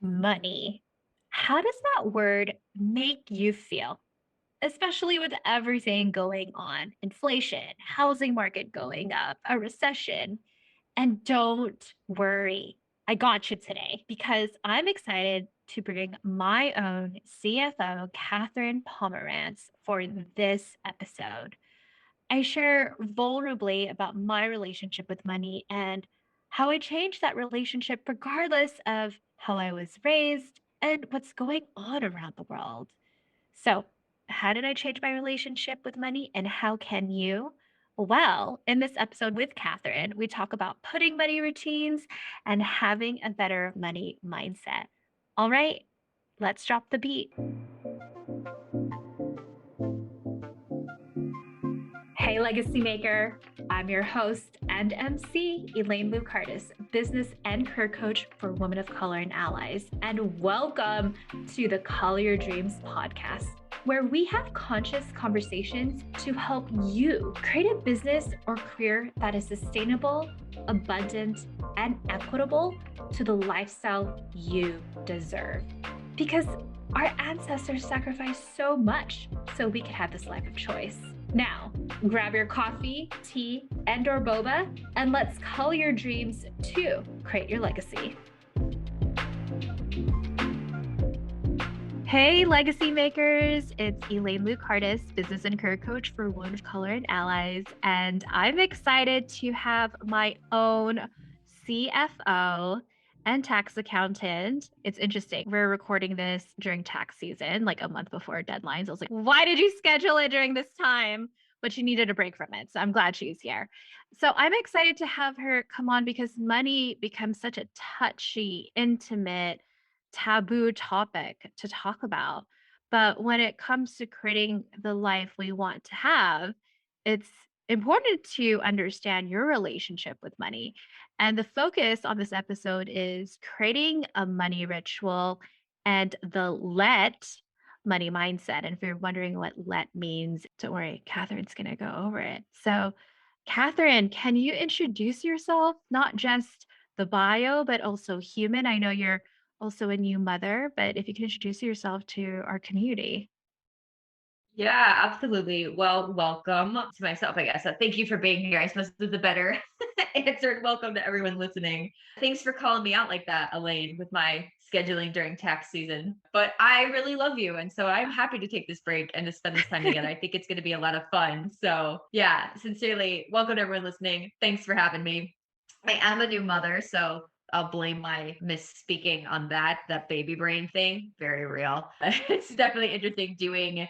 money. How does that word make you feel? Especially with everything going on, inflation, housing market going up, a recession. And don't worry, I got you today because I'm excited to bring my own CFO, Katherine Pomerantz, for this episode. I share vulnerably about my relationship with money and how I changed that relationship regardless of how I was raised and what's going on around the world. So, how did I change my relationship with money and how can you? Well, in this episode with Catherine, we talk about putting money routines and having a better money mindset. All right, let's drop the beat. Hey, Legacy Maker. I'm your host and MC, Elaine Luke Artist, business and career coach for women of color and allies. And welcome to the Call Your Dreams podcast, where we have conscious conversations to help you create a business or career that is sustainable, abundant, and equitable to the lifestyle you deserve. Because our ancestors sacrificed so much so we could have this life of choice. Now, grab your coffee, tea, and/or boba, and let's call your dreams to create your legacy. Hey, legacy makers. It's Elaine Luke Artist, business and career coach for women of color and allies. And I'm excited to have my own CFO and tax accountant. It's interesting. We're recording this during tax season, like a month before deadlines. I was like, why did you schedule it during this time? But she needed a break from it. So I'm glad she's here. So I'm excited to have her come on because money becomes such a touchy, intimate, taboo topic to talk about. But when it comes to creating the life we want to have, it's important to understand your relationship with money. And the focus on this episode is creating a money ritual and the let money mindset. And if you're wondering what let means, don't worry, Catherine's going to go over it. So, Catherine, can you introduce yourself, not just the bio, but also human? I know you're also a new mother, but if you can introduce yourself to our community. Yeah, absolutely. Well, welcome to myself, I guess. Thank you for being here. I suppose this is the better answer. Welcome to everyone listening. Thanks for calling me out like that, Elaine, with my scheduling during tax season. But I really love you. And so I'm happy to take this break and to spend this time together. I think it's going to be a lot of fun. So, yeah, sincerely, welcome to everyone listening. Thanks for having me. I am a new mother, so I'll blame my misspeaking on that baby brain thing. Very real. It's definitely interesting doing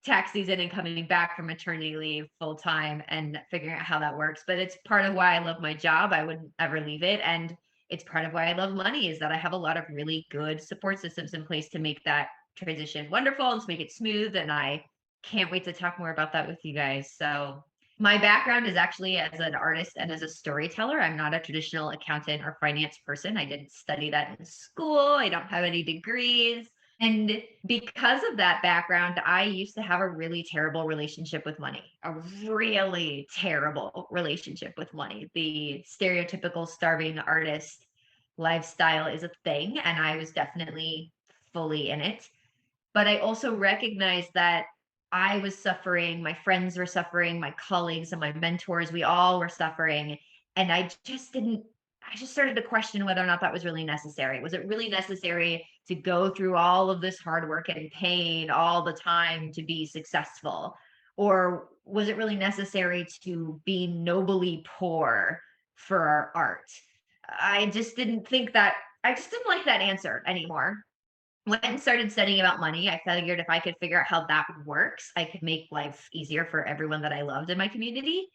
tax season and coming back from maternity leave full time and figuring out how that works. But it's part of why I love my job. I wouldn't ever leave it. And it's part of why I love money is that I have a lot of really good support systems in place to make that transition wonderful and to make it smooth. And I can't wait to talk more about that with you guys. So my background is actually as an artist and as a storyteller. I'm not a traditional accountant or finance person. I didn't study that in school. I don't have any degrees. And because of that background, I used to have a really terrible relationship with money, a really terrible relationship with money. The stereotypical starving artist lifestyle is a thing, and I was definitely fully in it. But I also recognized that I was suffering, my friends were suffering, my colleagues and my mentors, we all were suffering. And I just started to question whether or not that was really necessary. Was it really necessary to go through all of this hard work and pain all the time to be successful? Or was it really necessary to be nobly poor for our art? I just didn't like that answer anymore. Went and started studying about money. I figured if I could figure out how that works, I could make life easier for everyone that I loved in my community.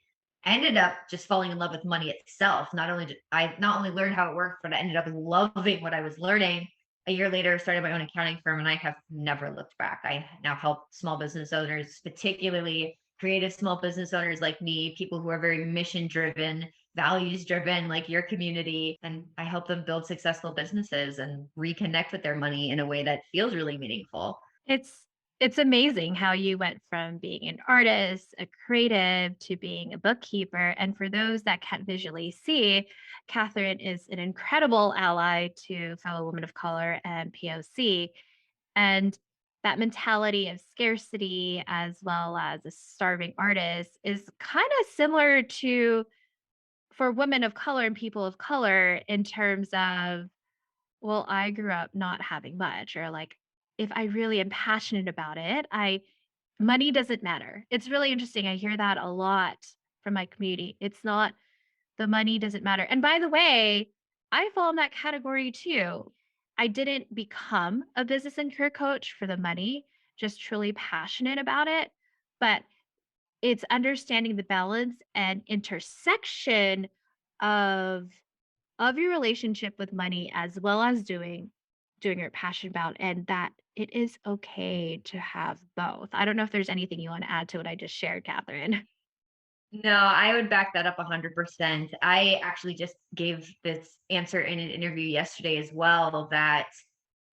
I ended up just falling in love with money itself. I not only learned how it worked, but I ended up loving what I was learning. A year later, started my own accounting firm, and I have never looked back. I now help small business owners, particularly creative small business owners like me, people who are very mission driven, values driven like your community, and I help them build successful businesses and reconnect with their money in a way that feels really meaningful. It's It's amazing how you went from being an artist, a creative, to being a bookkeeper. And for those that can't visually see, Catherine is an incredible ally to fellow women of color and POC. And that mentality of scarcity, as well as a starving artist, is kind of similar to for women of color and people of color in terms of, well, I grew up not having much, or like, if I really am passionate about it, I money doesn't matter. It's really interesting. I hear that a lot from my community. It's not the money doesn't matter. And by the way, I fall in that category too. I didn't become a business and career coach for the money, just truly passionate about it. But it's understanding the balance and intersection of your relationship with money as well as doing your passion about, and that it is okay to have both. I don't know if there's anything you want to add to what I just shared, Catherine. No, I would back that up 100%. I actually just gave this answer in an interview yesterday as well, that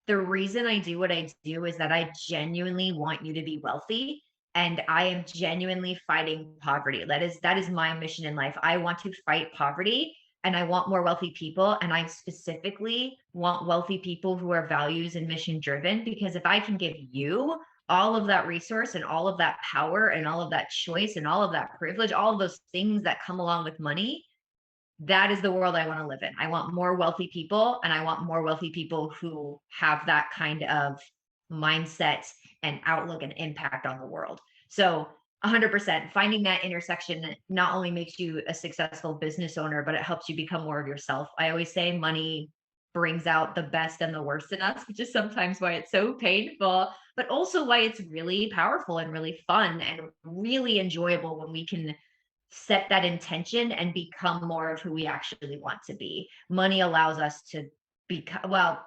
the reason I do what I do is that I genuinely want you to be wealthy, and I am genuinely fighting poverty. That is my mission in life. I want to fight poverty, and I want more wealthy people, and I specifically want wealthy people who are values and mission driven, because if I can give you all of that resource and all of that power and all of that choice and all of that privilege, all of those things that come along with money, that is the world I want to live in. I want more wealthy people, and I want more wealthy people who have that kind of mindset and outlook and impact on the world. So 100% finding that intersection not only makes you a successful business owner, but it helps you become more of yourself. I always say money brings out the best and the worst in us, which is sometimes why it's so painful, but also why it's really powerful and really fun and really enjoyable when we can set that intention and become more of who we actually want to be. Money allows us to become, well,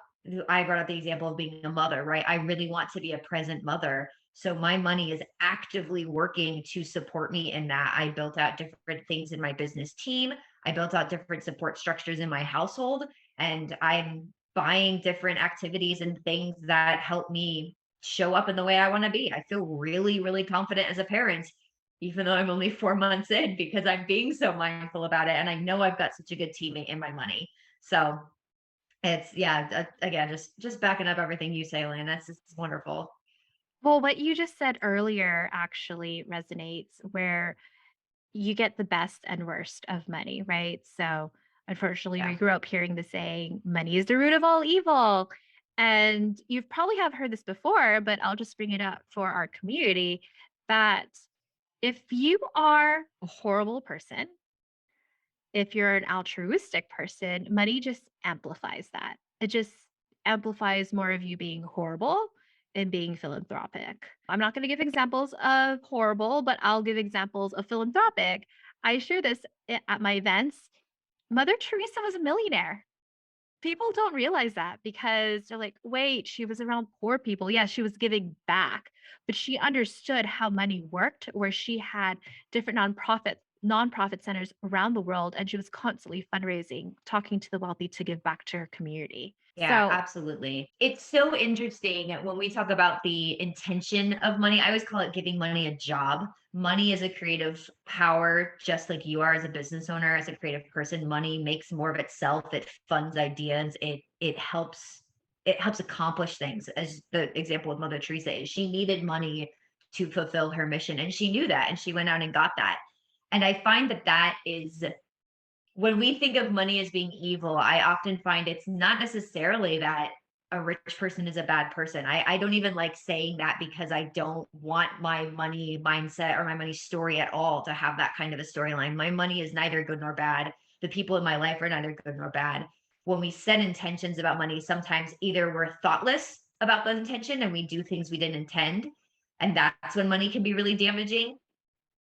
I brought up the example of being a mother, right? I really want to be a present mother. So my money is actively working to support me in that. I built out different things in my business team. I built out different support structures in my household, and I'm buying different activities and things that help me show up in the way I want to be. I feel really, really confident as a parent, even though I'm only 4 months in, because I'm being so mindful about it. And I know I've got such a good teammate in my money. So it's, yeah, again, just backing up everything you say, Lynn. That's just wonderful. Well, what you just said earlier actually resonates where you get the best and worst of money, right? So, unfortunately, we Yeah. grew up hearing the saying, money is the root of all evil. And you've probably have heard this before, but I'll just bring it up for our community that if you are a horrible person, if you're an altruistic person, money just amplifies that. It just amplifies more of you being horrible and being philanthropic. I'm not going to give examples of horrible, but I'll give examples of philanthropic. I share this at my events. Mother Teresa was a millionaire. People don't realize that because they're like, wait, she was around poor people. Yeah, she was giving back, but she understood how money worked, where she had different nonprofit centers around the world, and she was constantly fundraising, talking to the wealthy to give back to her community. Yeah, So, absolutely. It's so interesting when we talk about the intention of money. I always call it giving money a job. Money is a creative power, just like you are as a business owner, as a creative person. Money makes more of itself. It funds ideas. It helps accomplish things. As the example of Mother Teresa is, she needed money to fulfill her mission, and she knew that, and she went out and got that. And I find that that is, when we think of money as being evil, I often find it's not necessarily that a rich person is a bad person. I don't even like saying that, because I don't want my money mindset or my money story at all to have that kind of a storyline. My money is neither good nor bad. The people in my life are neither good nor bad. When we set intentions about money, sometimes either we're thoughtless about the intention and we do things we didn't intend. And that's when money can be really damaging.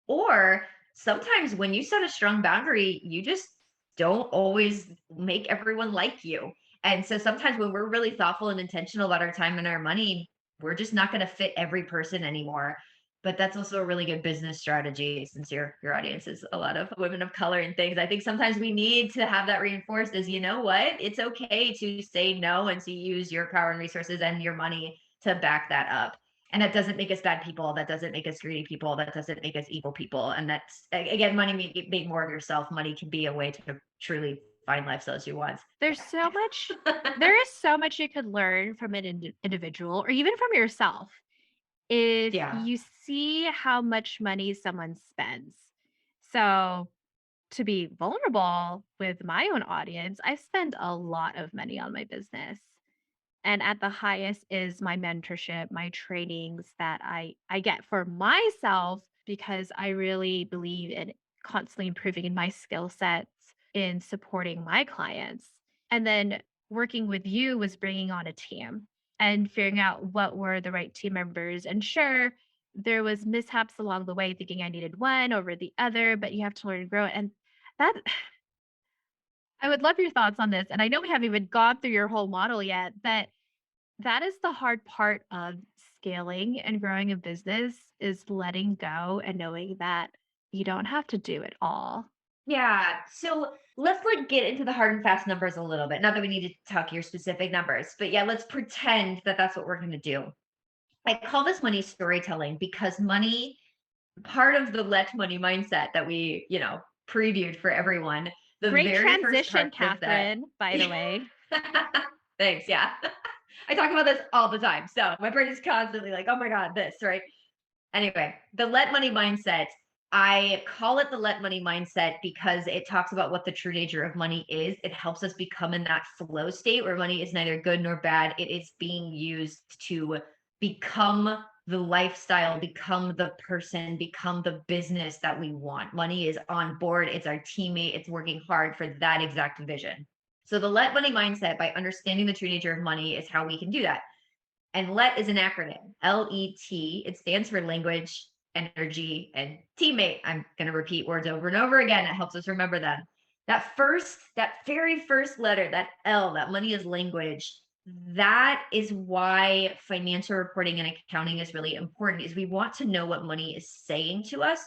Or sometimes when you set a strong boundary, you just don't always make everyone like you. And so sometimes when we're really thoughtful and intentional about our time and our money, we're just not going to fit every person anymore. But that's also a really good business strategy, since your audience is a lot of women of color and things. I think sometimes we need to have that reinforced as, you know what, it's okay to say no and to use your power and resources and your money to back that up. And that doesn't make us bad people. That doesn't make us greedy people. That doesn't make us evil people. And that's, again, money being more of yourself. Money can be a way to truly find lifestyles you want. There's so much, there is so much you could learn from an individual or even from yourself if Yeah. you see how much money someone spends. So, to be vulnerable with my own audience, I spend a lot of money on my business. And at the highest is my mentorship, my trainings that I get for myself because I really believe in constantly improving in my skill sets in supporting my clients. And then working with you was bringing on a team and figuring out what were the right team members. And sure, there was mishaps along the way thinking I needed one over the other, but you have to learn and grow. And that I would love your thoughts on this. And I know we haven't even gone through your whole model yet, but that is the hard part of scaling and growing a business is letting go and knowing that you don't have to do it all. Yeah. So let's like get into the hard and fast numbers a little bit. Not that we need to talk your specific numbers, but yeah, let's pretend that that's what we're going to do. I call this money storytelling because money, part of the let money mindset that we, previewed for everyone, the Great very first transition, part of that. Catherine, by the way. Thanks. Yeah. I talk about this all the time. So my brain is constantly like, oh my God, this, right? Anyway, the let money mindset, I call it the let money mindset because it talks about what the true nature of money is. It helps us become in that flow state where money is neither good nor bad. It is being used to become the lifestyle, become the person, become the business that we want. Money is on board, it's our teammate, it's working hard for that exact vision. So, the let money mindset, by understanding the true nature of money, is how we can do that. And LET is an acronym, LET. It stands for language, energy, and teammate. I'm going to repeat words over and over again. It helps us remember them. That very first letter, that L, that money is language. That is why financial reporting and accounting is really important, is we want to know what money is saying to us.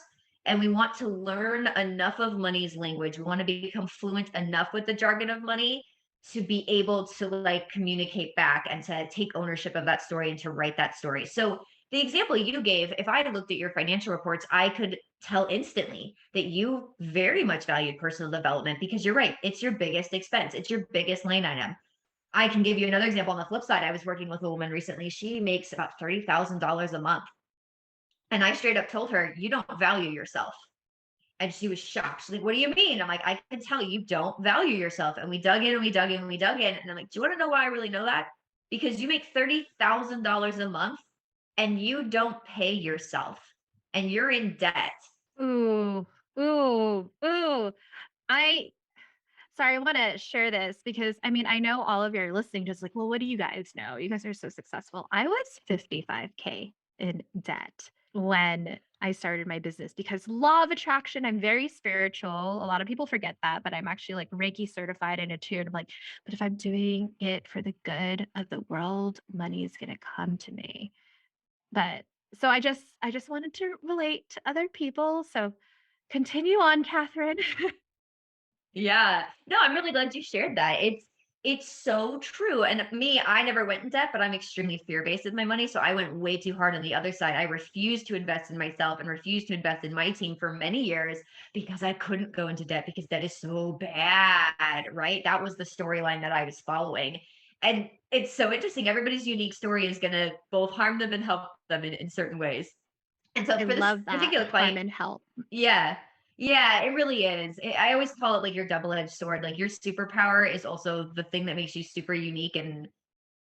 And we want to learn enough of money's language. We want to become fluent enough with the jargon of money to be able to like communicate back and to take ownership of that story and to write that story. So the example you gave, if I looked at your financial reports, I could tell instantly that you very much valued personal development because you're right. It's your biggest expense. It's your biggest line item. I can give you another example on the flip side. I was working with a woman recently. She makes about $30,000 a month. And I straight up told her, you don't value yourself. And she was shocked. She's like, what do you mean? I'm like, I can tell you don't value yourself. And we dug in and we dug in and we dug in. And I'm like, do you want to know why I really know that? Because you make $30,000 a month and you don't pay yourself and you're in debt. Ooh, ooh, ooh. I Sorry, I want to share this because I mean, I know all of you are listening, just like, well, what do you guys know? You guys are so successful. I was 55K in debt when I started my business because law of attraction, I'm very spiritual. A lot of people forget that, but I'm actually like Reiki certified and attuned. I'm like, but if I'm doing it for the good of the world, money is going to come to me. But so I just wanted to relate to other people. So continue on, Catherine. Yeah. No, I'm really glad you shared that. It's so true. And me, I never went in debt, but I'm extremely fear-based with my money. So I went way too hard on the other side. I refused to invest in myself and refused to invest in my team for many years because I couldn't go into debt because debt is so bad, right? That was the storyline that I was following. And it's so interesting. Everybody's unique story is going to both harm them and help them in certain ways. And so I for this love that particular harm client, and help. yeah. Yeah, it really is. I always call it like your double-edged sword. Like your superpower is also the thing that makes you super unique, and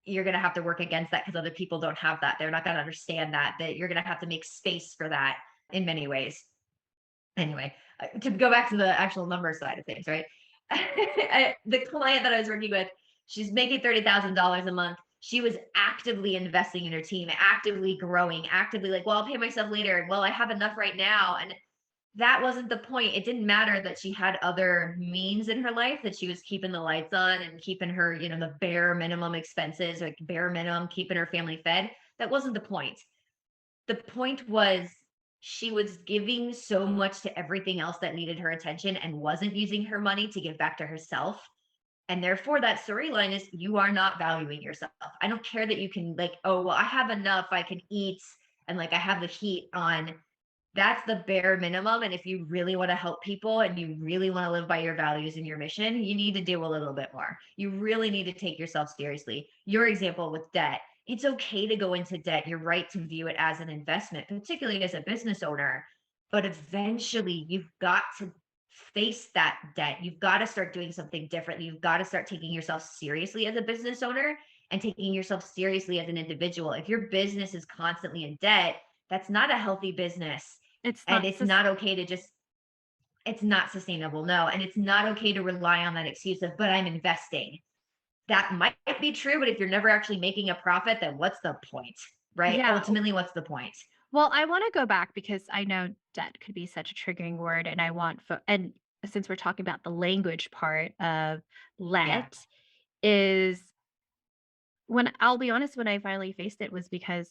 you're going to have to work against that because other people don't have that. They're not going to understand that you're going to have to make space for that in many ways. Anyway, to go back to the actual number side of things, right? The client that I was working with, she's making $30,000 a month. She was actively investing in her team, actively growing, actively like, well, I'll pay myself later. And well, I have enough right now. And that wasn't the point. It didn't matter that she had other means in her life, that she was keeping the lights on and keeping her, the bare minimum expenses, like bare minimum, keeping her family fed. That wasn't the point. The point was she was giving so much to everything else that needed her attention and wasn't using her money to give back to herself. And therefore, that storyline is you are not valuing yourself. I don't care that you can, like, oh, well, I have enough, I can eat, and like I have the heat on. That's the bare minimum. And if you really want to help people and you really want to live by your values and your mission, you need to do a little bit more. You really need to take yourself seriously. Your example with debt, it's okay to go into debt. You're right to view it as an investment, particularly as a business owner. But eventually, you've got to face that debt. You've got to start doing something different. You've got to start taking yourself seriously as a business owner and taking yourself seriously as an individual. If your business is constantly in debt, that's not a healthy business. It's And not it's not okay to just, it's not sustainable. No. And it's not okay to rely on that excuse of, but I'm investing. That might be true, but if you're never actually making a profit, then what's the point? Right? yeah. Ultimately, what's the point? Well, I want to go back because I know debt could be such a triggering word, and I want and since we're talking about the language part of Yeah. let is when I'll be honest, when I finally faced it was because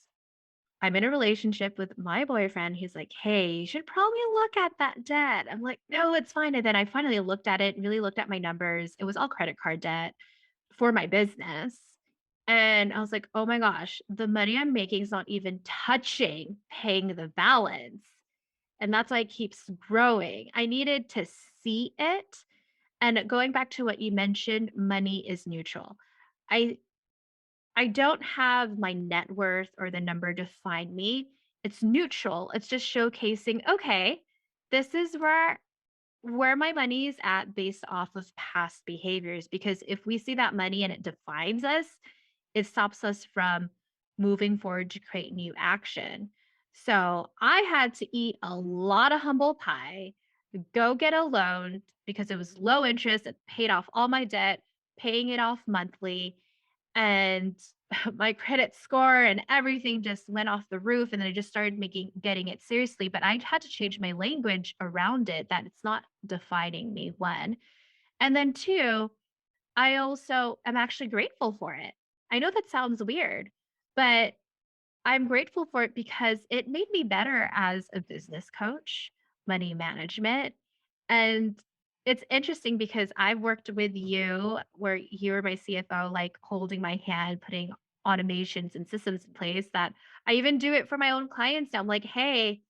I'm in a relationship with my boyfriend. He's like, "Hey, you should probably look at that debt." I'm like, "No, it's fine." And then I finally looked at it, really looked at my numbers. It was all credit card debt for my business. And I was like, "Oh my gosh, the money I'm making is not even touching paying the balance." And that's why it keeps growing. I needed to see it. And going back to what you mentioned, money is neutral. I I don't have my net worth or the number define me. It's neutral. It's just showcasing, okay, this is where my money is at based off of past behaviors. Because if we see that money and it defines us, it stops us from moving forward to create new action. So I had to eat a lot of humble pie, go get a loan because it was low interest. It paid off all my debt, paying it off monthly. And my credit score and everything just went off the roof. And then I just started getting it seriously. But I had to change my language around it that it's not defining me, one. And then two, I also am actually grateful for it. I know that sounds weird, but I'm grateful for it because it made me better as a business coach, money management. And it's interesting because I've worked with you where you're my CFO, like holding my hand, putting automations and systems in place that I even do it for my own clients now. I'm like, hey,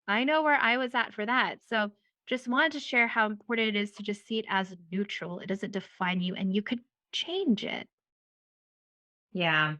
I know where I was at for that. So just wanted to share how important it is to just see it as neutral. It doesn't define you and you could change it. Yeah.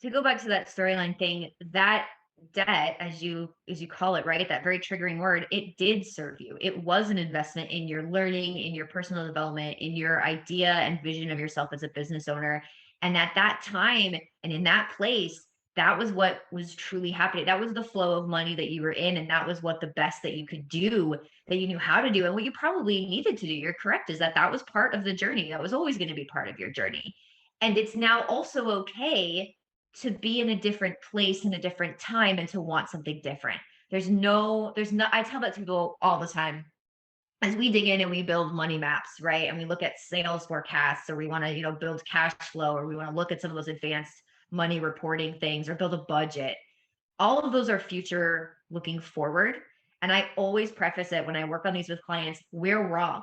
To go back to that storyline thing, that debt, as you call it, right? That very triggering word, it did serve you. It was an investment in your learning, in your personal development, in your idea and vision of yourself as a business owner. And at that time and in that place, that was what was truly happening. That was the flow of money that you were in. And that was what the best that you could do, that you knew how to do, and what you probably needed to do. You're correct, is that that was part of the journey. That was always going to be part of your journey. And it's now also okay to be in a different place in a different time and to want something different. There's no, I tell that to people all the time as we dig in and we build money maps, right? And we look at sales forecasts, or we want to, build cash flow, or we want to look at some of those advanced money reporting things, or build a budget. All of those are future looking forward. And I always preface it when I work on these with clients, we're wrong.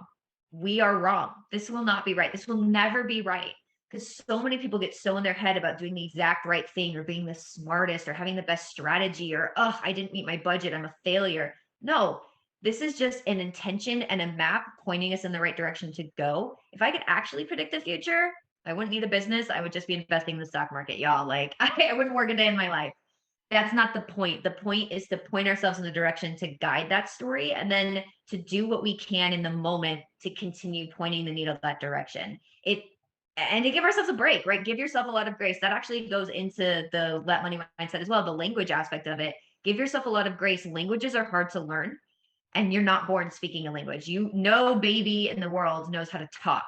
We are wrong. This will not be right. This will never be right. Because so many people get so in their head about doing the exact right thing, or being the smartest, or having the best strategy, or, oh, I didn't meet my budget, I'm a failure. No, this is just an intention and a map pointing us in the right direction to go. If I could actually predict the future, I wouldn't need a business. I would just be investing in the stock market, y'all. Like, I wouldn't work a day in my life. That's not the point. The point is to point ourselves in the direction to guide that story, and then to do what we can in the moment to continue pointing the needle that direction. It and to give ourselves a break, right? Give yourself a lot of grace. That actually goes into the let money mindset as well, the language aspect of it. Give yourself a lot of grace. Languages are hard to learn, and you're not born speaking a language. No baby in the world knows how to talk.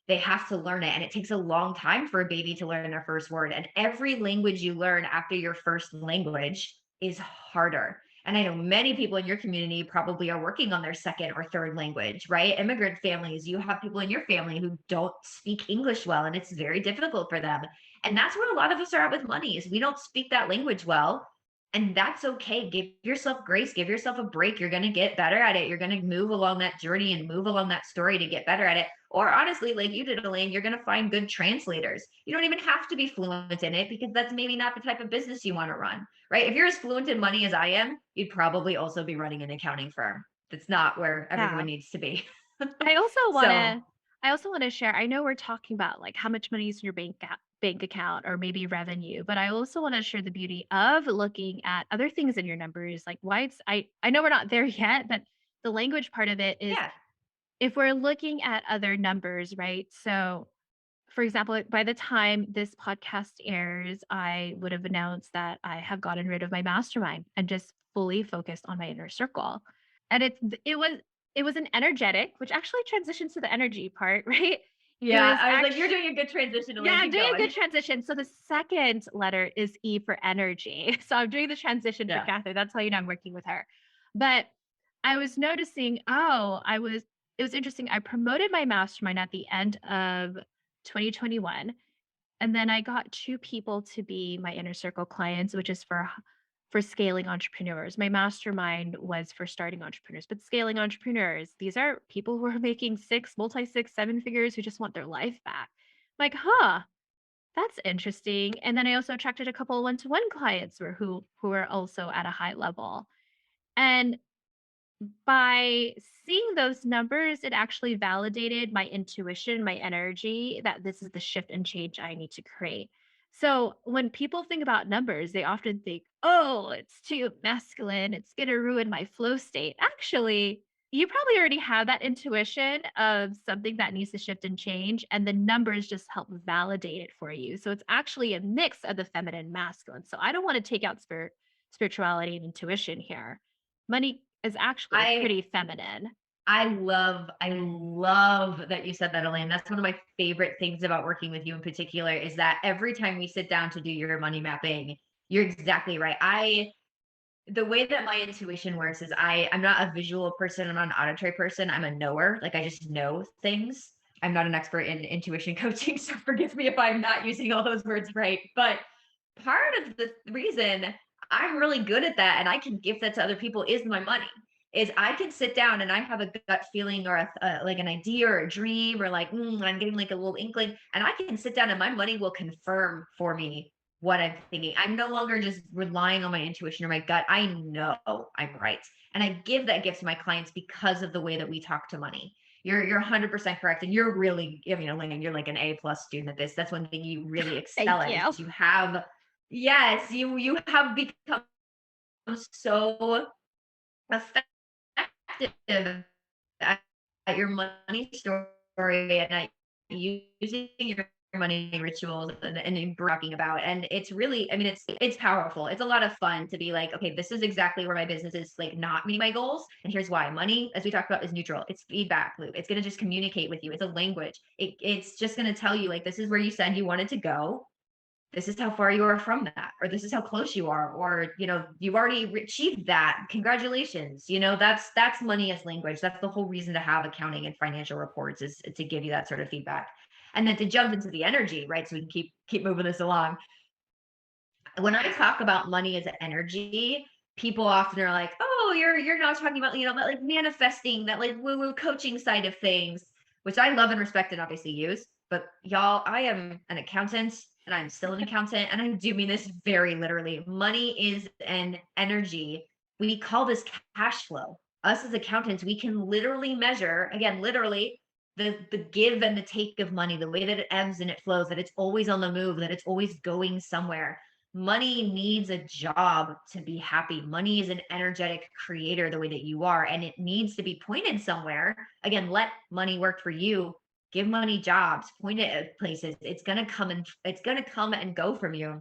They have to learn it. And it takes a long time for a baby to learn their first word. And every language you learn after your first language is harder. And I know many people in your community probably are working on their second or third language, right? Immigrant families, you have people in your family who don't speak English well, and it's very difficult for them. And that's where a lot of us are at with money, is we don't speak that language well. And that's okay. Give yourself grace, give yourself a break. You're going to get better at it. You're going to move along that journey and move along that story to get better at it. Or honestly, like you did, Elaine, you're going to find good translators. You don't even have to be fluent in it because that's maybe not the type of business you want to run, right? If you're as fluent in money as I am, you'd probably also be running an accounting firm. That's not where everyone Yeah. needs to be. I also So, wanna I also wanna share, I know we're talking about, like, how much money is in your bank account or maybe revenue, but I also wanna share the beauty of looking at other things in your numbers, like, why it's I know we're not there yet, but the language part of it is yeah, if we're looking at other numbers, right? So, for example, by the time this podcast airs, I would have announced that I have gotten rid of my mastermind and just fully focused on my inner circle. And it was an energetic, which actually transitions to the energy part, right? It yeah. was I was like, you're actually doing a good transition, yeah, Elaine. I'm Keep doing a going. good transition. So the second letter is E for energy. So I'm doing the transition for Yeah. Catherine. That's how you know I'm working with her. But I was noticing, it was interesting. I promoted my mastermind at the end of 2021. And then I got two people to be my inner circle clients, which is for scaling entrepreneurs. My mastermind was for starting entrepreneurs, but scaling entrepreneurs, these are people who are making multi six, seven figures who just want their life back. I'm like, huh, that's interesting. And then I also attracted a couple one-to-one clients who are also at a high level. And by seeing those numbers, it actually validated my intuition, my energy that this is the shift and change I need to create. So when people think about numbers, they often think, oh, it's too masculine. It's going to ruin my flow state. Actually, you probably already have that intuition of something that needs to shift and change, and the numbers just help validate it for you. So it's actually a mix of the feminine and masculine. So I don't want to take out spirituality and intuition here. Money is actually I pretty feminine. I love that you said that, Elaine. That's one of my favorite things about working with you in particular is that every time we sit down to do your money mapping, you're exactly right. The way that my intuition works is I'm not a visual person, I'm not an auditory person. I'm a knower. Like I just know things. I'm not an expert in intuition coaching, so forgive me if I'm not using all those words right. But part of the reason I'm really good at that and I can give that to other people is my money. Is I can sit down and I have a gut feeling or like an idea or a dream or like I'm getting like a little inkling, and I can sit down and my money will confirm for me what I'm thinking. I'm no longer just relying on my intuition or my gut. I know I'm right, and I give that gift to my clients because of the way that we talk to money. You're 100% correct, and you're really, I mean, Elaine, you're like an A+ student at this. That's one thing you really excel Thank at you. is you have, yes, you have become so effective at, at your money story and at using your money rituals and talking about. And it's really, I mean, it's powerful. It's a lot of fun to be like, okay, this is exactly where my business is like not meeting my goals. And here's why. Money, as we talked about, is neutral. It's feedback loop. It's going to just communicate with you. It's a language. It's just going to tell you like this is where you said you wanted to go, this is how far you are from that, or this is how close you are, or you've already achieved that, congratulations. That's money as language. That's the whole reason to have accounting and financial reports, is to give you that sort of feedback. And then to jump into the energy, right, so we can keep moving this along. When I talk about money as energy, people often are like, oh, you're not talking about that like manifesting, that like woo woo coaching side of things, which I love and respect and obviously use. But y'all, I am an accountant and I'm still an accountant, and I do mean this very literally. Money is an energy. We call this cash flow. Us as accountants, we can literally measure, again, literally, the give and the take of money, the way that it ebbs and it flows, that it's always on the move, that it's always going somewhere. Money needs a job to be happy. Money is an energetic creator the way that you are, and it needs to be pointed somewhere. Again, let money work for you. Give money jobs, point it at places. It's gonna come and go from you.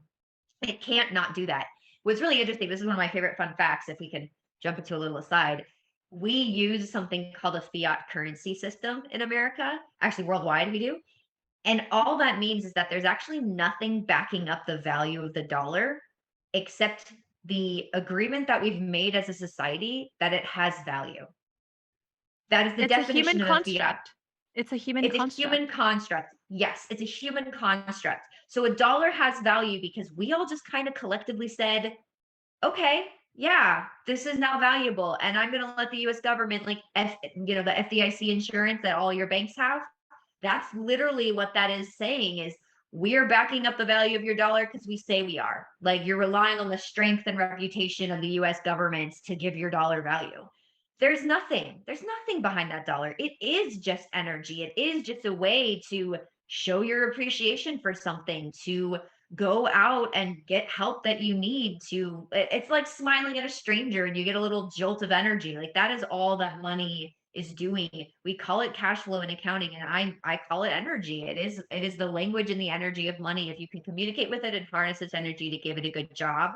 It can't not do that. What's really interesting, this is one of my favorite fun facts, if we can jump into a little aside. We use something called a fiat currency system in America. Actually, worldwide we do. And all that means is that there's actually nothing backing up the value of the dollar except the agreement that we've made as a society that it has value. That is the It's a human definition of a fiat. construct. It's a human It's a construct. human construct. Yes, it's a human construct. So a dollar has value because we all just kind of collectively said, okay, yeah, this is now valuable. And I'm going to let the US government, like, the FDIC insurance that all your banks have. That's literally what that is saying is we're backing up the value of your dollar because we say we are. Like you're relying on the strength and reputation of the US government to give your dollar value. There's nothing behind that dollar. It is just energy. It is just a way to show your appreciation for something, to go out and get help that you need to it's like smiling at a stranger and you get a little jolt of energy. Like that is all that money is doing. We call it cash flow in accounting and I call it energy. It is the language and the energy of money. If you can communicate with it and harness its energy to give it a good job,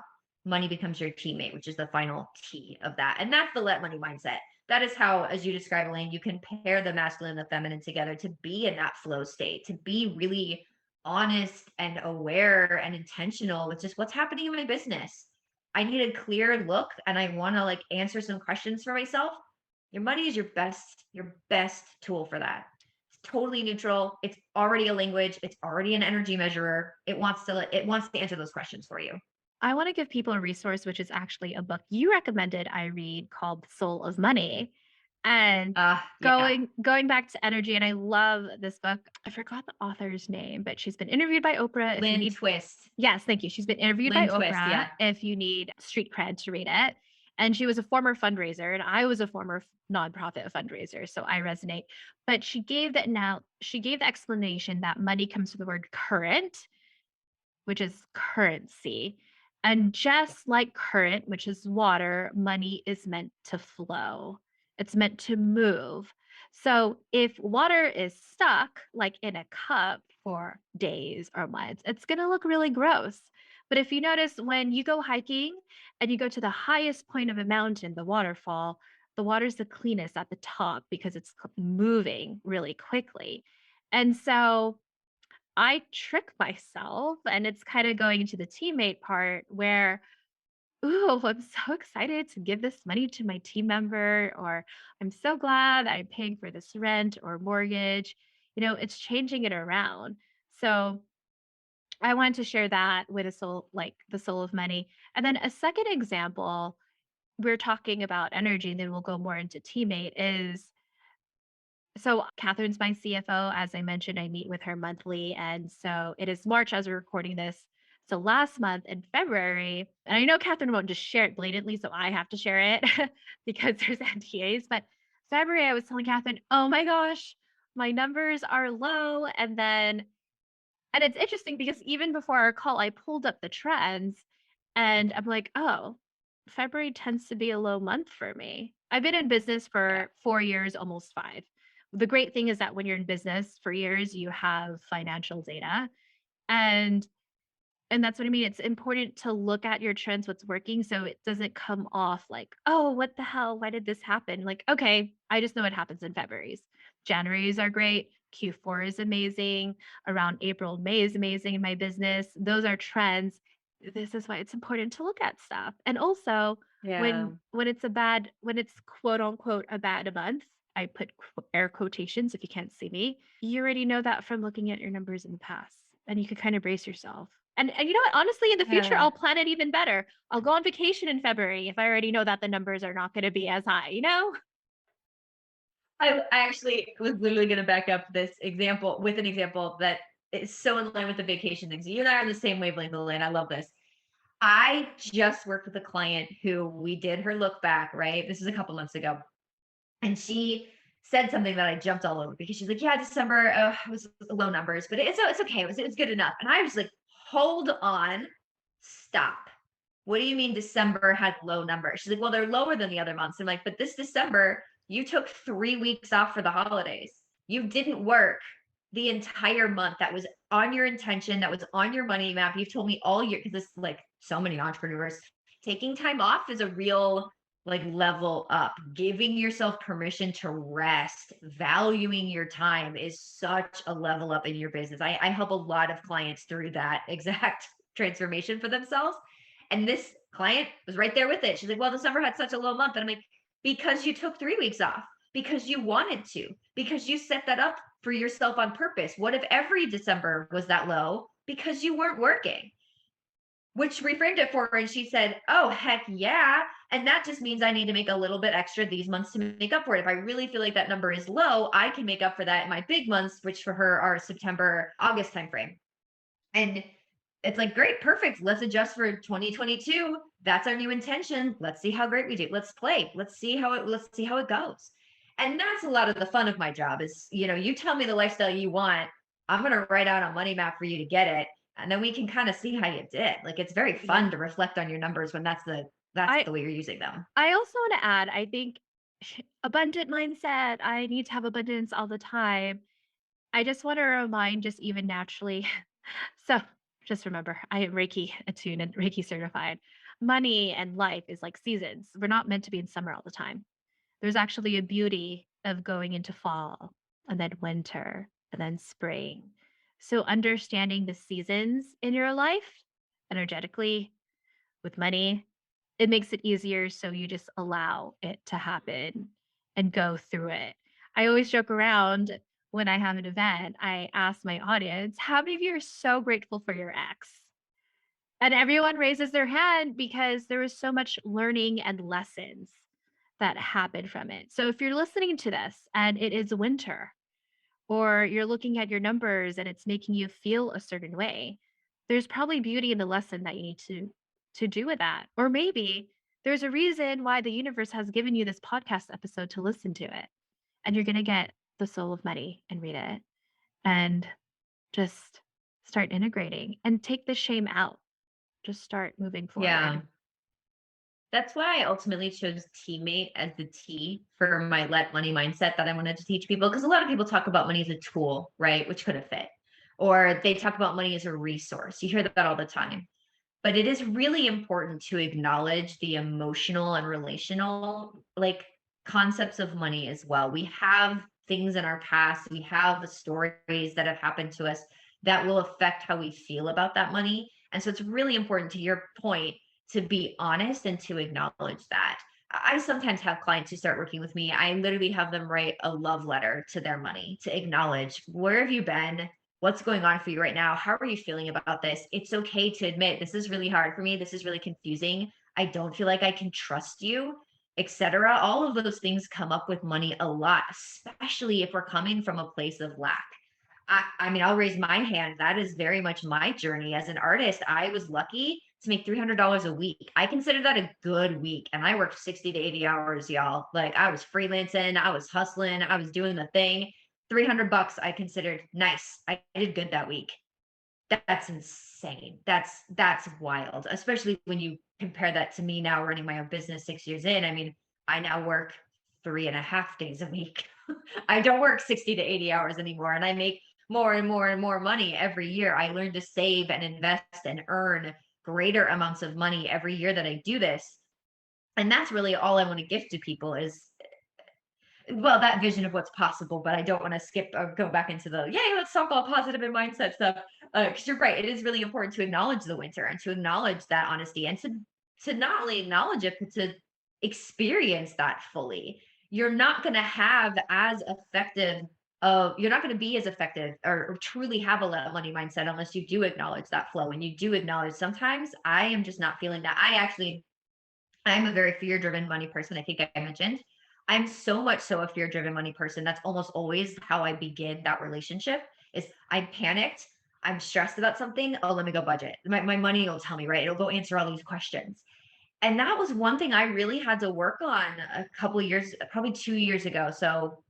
money becomes your teammate, which is the final T of that. And that's the let money mindset. That is how, as you describe, Elaine, you can pair the masculine and the feminine together to be in that flow state, to be really honest and aware and intentional with just what's happening in my business. I need a clear look and I want to like answer some questions for myself. Your money is your best tool for that. It's totally neutral. It's already a language. It's already an energy measurer. It wants to answer those questions for you. I want to give people a resource, which is actually a book you recommended I read called Soul of Money. And Yeah. going back to energy, and I love this book. I forgot the author's name, but she's been interviewed by Oprah. If you Lynn need, Twist. yes, thank you. She's been interviewed by Lynn Twist. Oprah. Yeah. If you need street cred to read it, and she was a former fundraiser, and I was a former nonprofit fundraiser, so I resonate. But she gave the explanation that money comes from the word current, which is currency. And just like current, which is water, money is meant to flow. It's meant to move. So if water is stuck, like in a cup for days or months, it's going to look really gross. But if you notice when you go hiking and you go to the highest point of a mountain, the waterfall, the water's the cleanest at the top because it's moving really quickly. And so I trick myself, and it's kind of going into the teammate part where, ooh, I'm so excited to give this money to my team member, or I'm so glad that I'm paying for this rent or mortgage. It's changing it around. So I wanted to share that with a soul, like the soul of money. And then a second example, we're talking about energy, and then we'll go more into teammate is so Catherine's my CFO. As I mentioned, I meet with her monthly. And so it is March as we're recording this. So last month in February, and I know Catherine won't just share it blatantly, so I have to share it because there's NDAs. But February, I was telling Catherine, oh my gosh, my numbers are low. And it's interesting because even before our call, I pulled up the trends and I'm like, oh, February tends to be a low month for me. I've been in business Yeah. for 4 years, almost five. The great thing is that when you're in business for years, you have financial data. And and that's what I mean. It's important to look at your trends, what's working, so it doesn't come off like, oh, what the hell? Why did this happen? Like, okay, I just know what happens in February's. January's are great. Q4 is amazing. Around April, May is amazing in my business. Those are trends. This is why it's important to look at stuff. And also Yeah. when it's quote unquote a bad month, I put air quotations if you can't see me. You already know that from looking at your numbers in the past, and you can kind of brace yourself. And you know what? Honestly, in the future, Yeah. I'll plan it even better. I'll go on vacation in February if I already know that the numbers are not going to be as high, you know? I actually was literally going to back up this example with an example that is so in line with the vacation things. You and I are on the same wavelength, Elaine. I love this. I just worked with a client who we did her look back, right? This is a couple months ago. And she said something that I jumped all over because she's like, yeah, December was low numbers, but it's okay. It was good enough. And I was like, hold on, stop. What do you mean December had low numbers? She's like, well, they're lower than the other months. I'm like, but this December, you took 3 weeks off for the holidays. You didn't work the entire month. That was on your intention. That was on your money map. You've told me all year, because this like so many entrepreneurs, taking time off is a real like level up. Giving yourself permission to rest, valuing your time is such a level up in your business. I help a lot of clients through that exact transformation for themselves. And this client was right there with it. She's like, well, December had such a low month. And I'm like, because you took 3 weeks off, because you wanted to, because you set that up for yourself on purpose. What if every December was that low? Because you weren't working. which reframed it for her. And she said, oh, heck yeah. And that just means I need to make a little bit extra these months to make up for it. If I really feel like that number is low, I can make up for that in my big months, which for her are September, August timeframe. And it's like, great, perfect. Let's adjust for 2022. That's our new intention. Let's see how great we do. Let's play. Let's see how it goes. And that's a lot of the fun of my job is, you tell me the lifestyle you want. I'm going to write out a money map for you to get it. And then we can kind of see how you did. Like it's very Yeah. fun to reflect on your numbers when that's I the way you're using them. I also want to add, I think abundant mindset, I need to have abundance all the time. I just want to remind just even naturally. So just remember, I am Reiki attuned and Reiki certified. Money and life is like seasons. We're not meant to be in summer all the time. There's actually a beauty of going into fall and then winter and then spring. So understanding the seasons in your life energetically with money, it makes it easier. So you just allow it to happen and go through it. I always joke around when I have an event, I ask my audience, how many of you are so grateful for your ex? And everyone raises their hand because there was so much learning and lessons that happen from it. So if you're listening to this and it is winter, or you're looking at your numbers and it's making you feel a certain way, there's probably beauty in the lesson that you need to do with that. Or maybe there's a reason why the universe has given you this podcast episode to listen to it. And you're going to get The Soul of Money and read it and just start integrating and take the shame out. Just start moving Yeah. forward. That's why I ultimately chose teammate as the T for my let money mindset that I wanted to teach people. Because a lot of people talk about money as a tool, right? Which could have fit. Or they talk about money as a resource. You hear that all the time. But it is really important to acknowledge the emotional and relational like concepts of money as well. We have things in our past, we have the stories that have happened to us that will affect how we feel about that money. And so it's really important to your point to be honest and to acknowledge that. I sometimes have clients who start working with me. I literally have them write a love letter to their money to acknowledge where have you been? What's going on for you right now? How are you feeling about this? It's okay to admit this is really hard for me. This is really confusing. I don't feel like I can trust you, etc. All of those things come up with money a lot, especially if we're coming from a place of lack. I mean, I'll raise my hand. That is very much my journey as an artist. I was lucky to make $300 a week. I consider that a good week. And I worked 60 to 80 hours, y'all. Like I was freelancing, I was hustling, I was doing the thing. $300 I considered nice. I did good that week. That's insane. That's wild, especially when you compare that to me now running my own business 6 years in. I mean, I now work 3.5 days a week. I don't work 60 to 80 hours anymore, and I make more and more and more money every year. I learn to save and invest and earn greater amounts of money every year that I do this. And that's really all I want to give to people is well, that vision of what's possible, but I don't want to skip or go back into the yay, let's talk all positive and mindset stuff. Because you're right, it is really important to acknowledge the winter and to acknowledge that honesty and to not only acknowledge it, but to experience that fully. You're not going to have as effective you're not going to be as effective or truly have a let money mindset unless you do acknowledge that flow and you do acknowledge sometimes I am just not feeling that. I'm a very fear driven money person. I think I mentioned. I'm so much so a fear driven money person. That's almost always how I begin that relationship is I panicked. I'm stressed about something. Oh, let me go budget. My money will tell me, right? It'll go answer all these questions. And that was one thing I really had to work on a couple of years, probably 2 years ago. So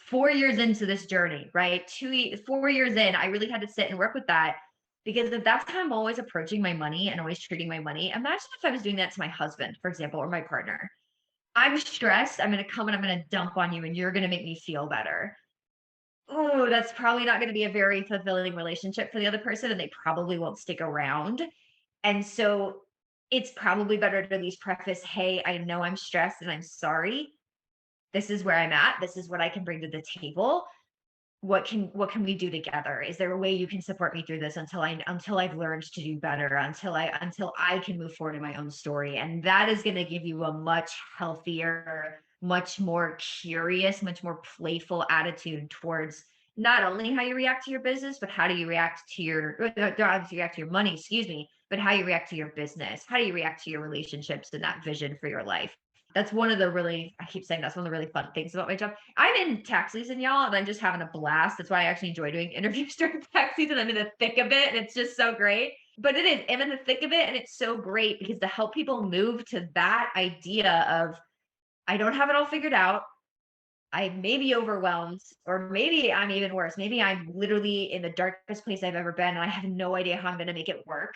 4 years into this journey, right? 4 years in, I really had to sit and work with that because if that's how I'm always approaching my money and always treating my money, imagine if I was doing that to my husband, for example, or my partner. I'm stressed. I'm going to come and I'm going to dump on you and you're going to make me feel better. Oh, that's probably not going to be a very fulfilling relationship for the other person and they probably won't stick around. And so it's probably better to at least preface, hey, I know I'm stressed and I'm sorry. This is where I'm at. This is what I can bring to the table. What can we do together? Is there a way you can support me through this until I've learned to do better, until I can move forward in my own story? And that is going to give you a much healthier, much more curious, much more playful attitude towards not only how you react to your business, but how do you react to your how do you react to your money, excuse me, but how you react to your business, how do you react to your relationships and that vision for your life. That's one of the really, I keep saying that's one of the really fun things about my job. I'm in tax season, y'all, and I'm just having a blast. That's why I actually enjoy doing interviews during tax season. I'm in the thick of it, and it's just so great. But it is, I'm in the thick of it, and it's so great because to help people move to that idea of, I don't have it all figured out. I may be overwhelmed, or maybe I'm even worse. Maybe I'm literally in the darkest place I've ever been, and I have no idea how I'm going to make it work.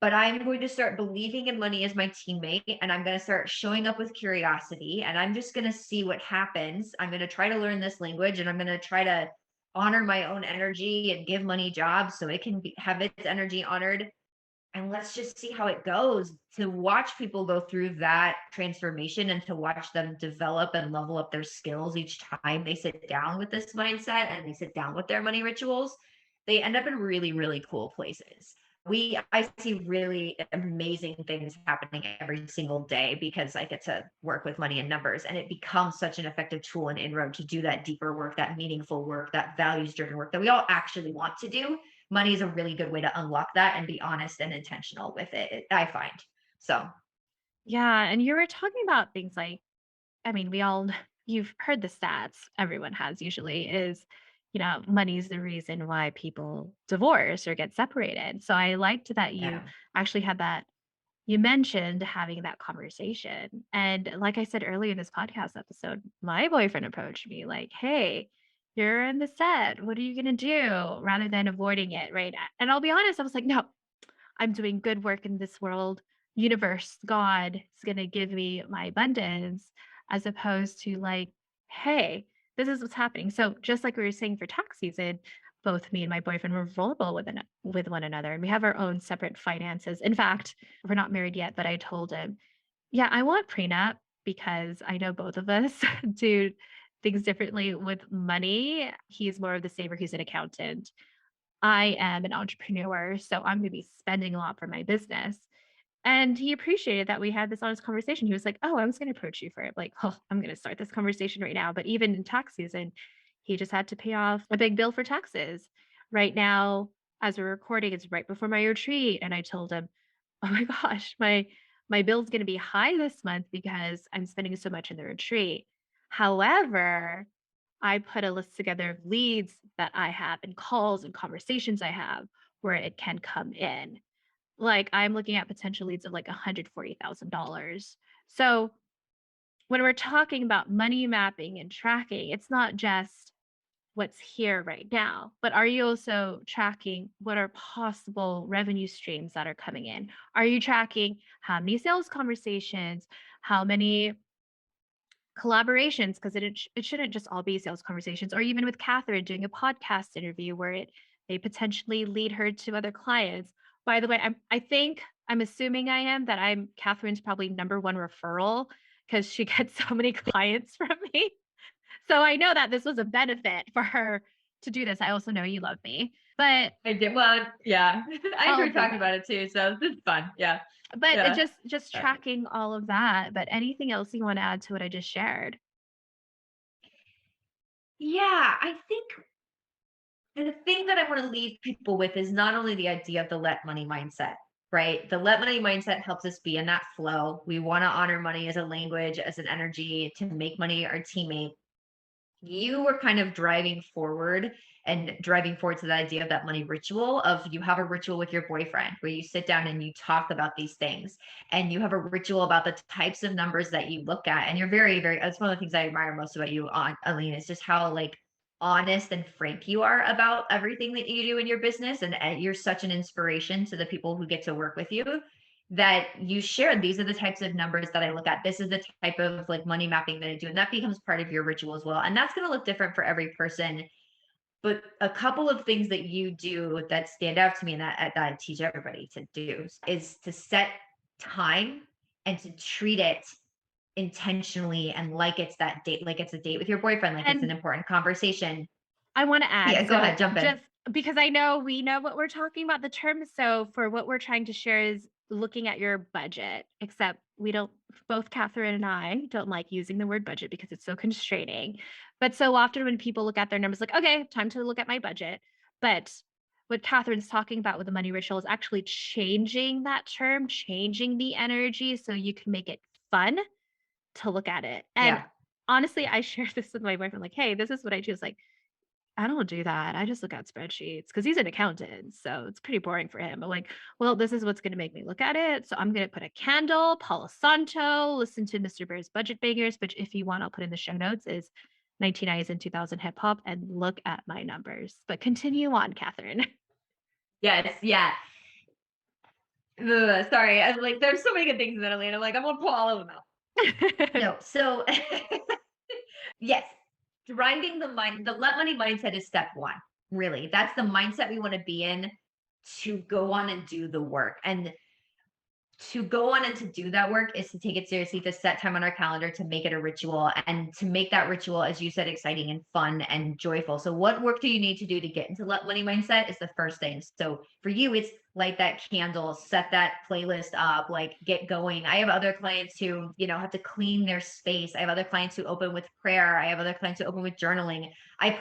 But I'm going to start believing in money as my teammate, and I'm going to start showing up with curiosity, and I'm just going to see what happens. I'm going to try to learn this language, and I'm going to try to honor my own energy and give money jobs so it can have its energy honored. And let's just see how it goes. To watch people go through that transformation and to watch them develop and level up their skills each time they sit down with this mindset and they sit down with their money rituals, they end up in really, really cool places. I see really amazing things happening every single day because I get to work with money and numbers, and it becomes such an effective tool and inroad to do that deeper work, that meaningful work, that values driven work that we all actually want to do. Money is a really good way to unlock that and be honest and intentional with it, I find. So, Yeah, and you were talking about things like, I mean, you've heard the stats, everyone has usually, is, money's the reason why people divorce or get separated. So I liked that you yeah. actually had that. You mentioned having that conversation. And like I said earlier in this podcast episode, my boyfriend approached me like, hey, you're in the set. What are you going to do? Rather than avoiding it. Right. And I'll be honest, I was like, no, I'm doing good work in this world. Universe, God is going to give me my abundance, as opposed to like, hey, this is what's happening. So just like we were saying for tax season, both me and my boyfriend were vulnerable with one another, and we have our own separate finances. In fact, we're not married yet, but I told him, yeah, I want prenup because I know both of us do things differently with money. He's more of the saver, he's an accountant. I am an entrepreneur, so I'm going to be spending a lot for my business. And he appreciated that we had this honest conversation. He was like, "Oh, I was going to approach you for it." Like, "Oh, I'm going to start this conversation right now." But even in tax season, he just had to pay off a big bill for taxes. Right now, as we're recording, it's right before my retreat, and I told him, "Oh my gosh, my bill's going to be high this month because I'm spending so much in the retreat." However, I put a list together of leads that I have and calls and conversations I have where it can come in. Like, I'm looking at potential leads of like $140,000. So when we're talking about money mapping and tracking, it's not just what's here right now, but are you also tracking what are possible revenue streams that are coming in? Are you tracking how many sales conversations, how many collaborations, because it shouldn't just all be sales conversations, or even with Catherine doing a podcast interview where it they potentially lead her to other clients. By the way, I'm assuming I am that I'm Catherine's probably number one referral because she gets so many clients from me. So I know that this was a benefit for her to do this. I also know you love me, but I did. Well, yeah. I all enjoy of the talking above. about it too. So this is fun. Yeah. But it Yeah. just tracking all of that. But anything else you want to add to what I just shared? Yeah. I think the thing that I want to leave people with is not only the idea of the let money mindset, right? The let money mindset helps us be in that flow. We want to honor money as a language, as an energy, to make money our teammate. You were kind of driving forward to the idea of that money ritual of, you have a ritual with your boyfriend where you sit down and you talk about these things, and you have a ritual about the types of numbers that you look at, and you're very, very, that's one of the things I admire most about you, on Aline, is just how like honest and frank you are about everything that you do in your business, and you're such an inspiration to the people who get to work with you, that you shared, these are the types of numbers that I look at. This is the type of like money mapping that I do. And that becomes part of your ritual as well. And that's going to look different for every person. But a couple of things that you do that stand out to me, and that I teach everybody to do, is to set time and to treat it intentionally, and like it's that date, like it's a date with your boyfriend, like it's an And important conversation. I want to Yeah, add, go so ahead, jump in. just because I know we know what we're talking about the term. So for what we're trying to share is looking at your budget, except we don't, both Catherine and I don't like using the word budget because it's so constraining. But so often when people look at their numbers, like, okay, time to look at my budget. But what Catherine's talking about with the money ritual is actually changing that term, changing the energy so you can make it fun to look at it. And Yeah. honestly, I share this with my boyfriend, like, hey, this is what I choose. Like, I don't do that. I just look at spreadsheets because he's an accountant. So it's pretty boring for him. I'm like, well, this is what's going to make me look at it. So I'm going to put a candle, Palo Santo, listen to Mr. Bear's Budget Bangers, which if you want, I'll put in the show notes, is 1990s and 2000 hip hop, and look at my numbers. But continue on, Catherine. Yes. Yeah. Ugh, sorry. I'm like, there's so many good things in that, Elaine. I'm like, I'm gonna pull all of them out. No. So yes, driving the let money mindset is step one. Really. That's the mindset we want to be in to go on and do the work. And to go on and to do that work is to take it seriously, to set time on our calendar, to make it a ritual, and to make that ritual, as you said, exciting and fun and joyful. So what work do you need to do to get into let money mindset is the first thing. So for you, it's light that candle, set that playlist up, like get going. I have other clients who, have to clean their space. I have other clients who open with prayer. I have other clients who open with journaling. I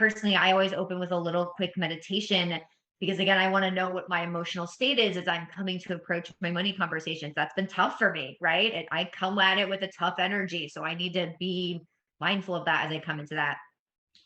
always open with a little quick meditation, because again, I want to know what my emotional state is as I'm coming to approach my money conversations. That's been tough for me, right? And I come at it with a tough energy. So I need to be mindful of that as I come into that.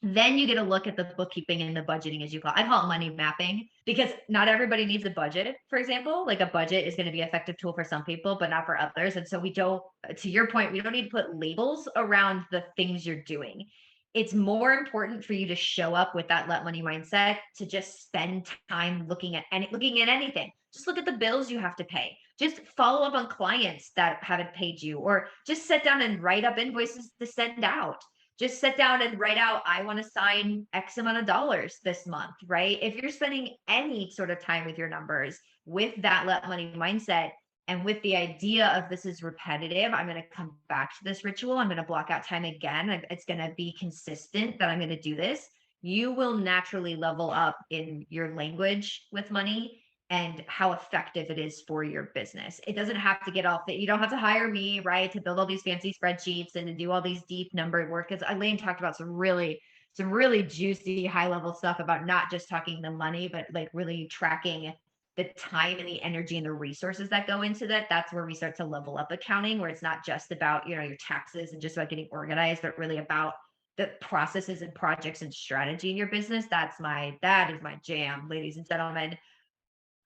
Then you get a look at the bookkeeping and the budgeting, as you call it. I call it money mapping, because not everybody needs a budget, for example. Like a budget is going to be an effective tool for some people, but not for others. And so we don't, to your point, we don't need to put labels around the things you're doing. It's more important for you to show up with that let money mindset, to just spend time looking at anything. Just look at the bills you have to pay. Just follow up on clients that haven't paid you, or just sit down and write up invoices to send out. Just sit down and write out, I want to sign X amount of dollars this month, right? If you're spending any sort of time with your numbers with that let money mindset, and with the idea of this is repetitive, I'm going to come back to this ritual, I'm going to block out time again, it's going to be consistent that I'm going to do this, you will naturally level up in your language with money and how effective it is for your business. It doesn't have to get off it. You don't have to hire me, right, to build all these fancy spreadsheets and to do all these deep number work. Because Elaine talked about some really juicy high level stuff about not just talking the money, but like really tracking the time and the energy and the resources that go into that. That's where we start to level up accounting, where it's not just about, your taxes and just about getting organized, but really about the processes and projects and strategy in your business. That is my jam, ladies and gentlemen.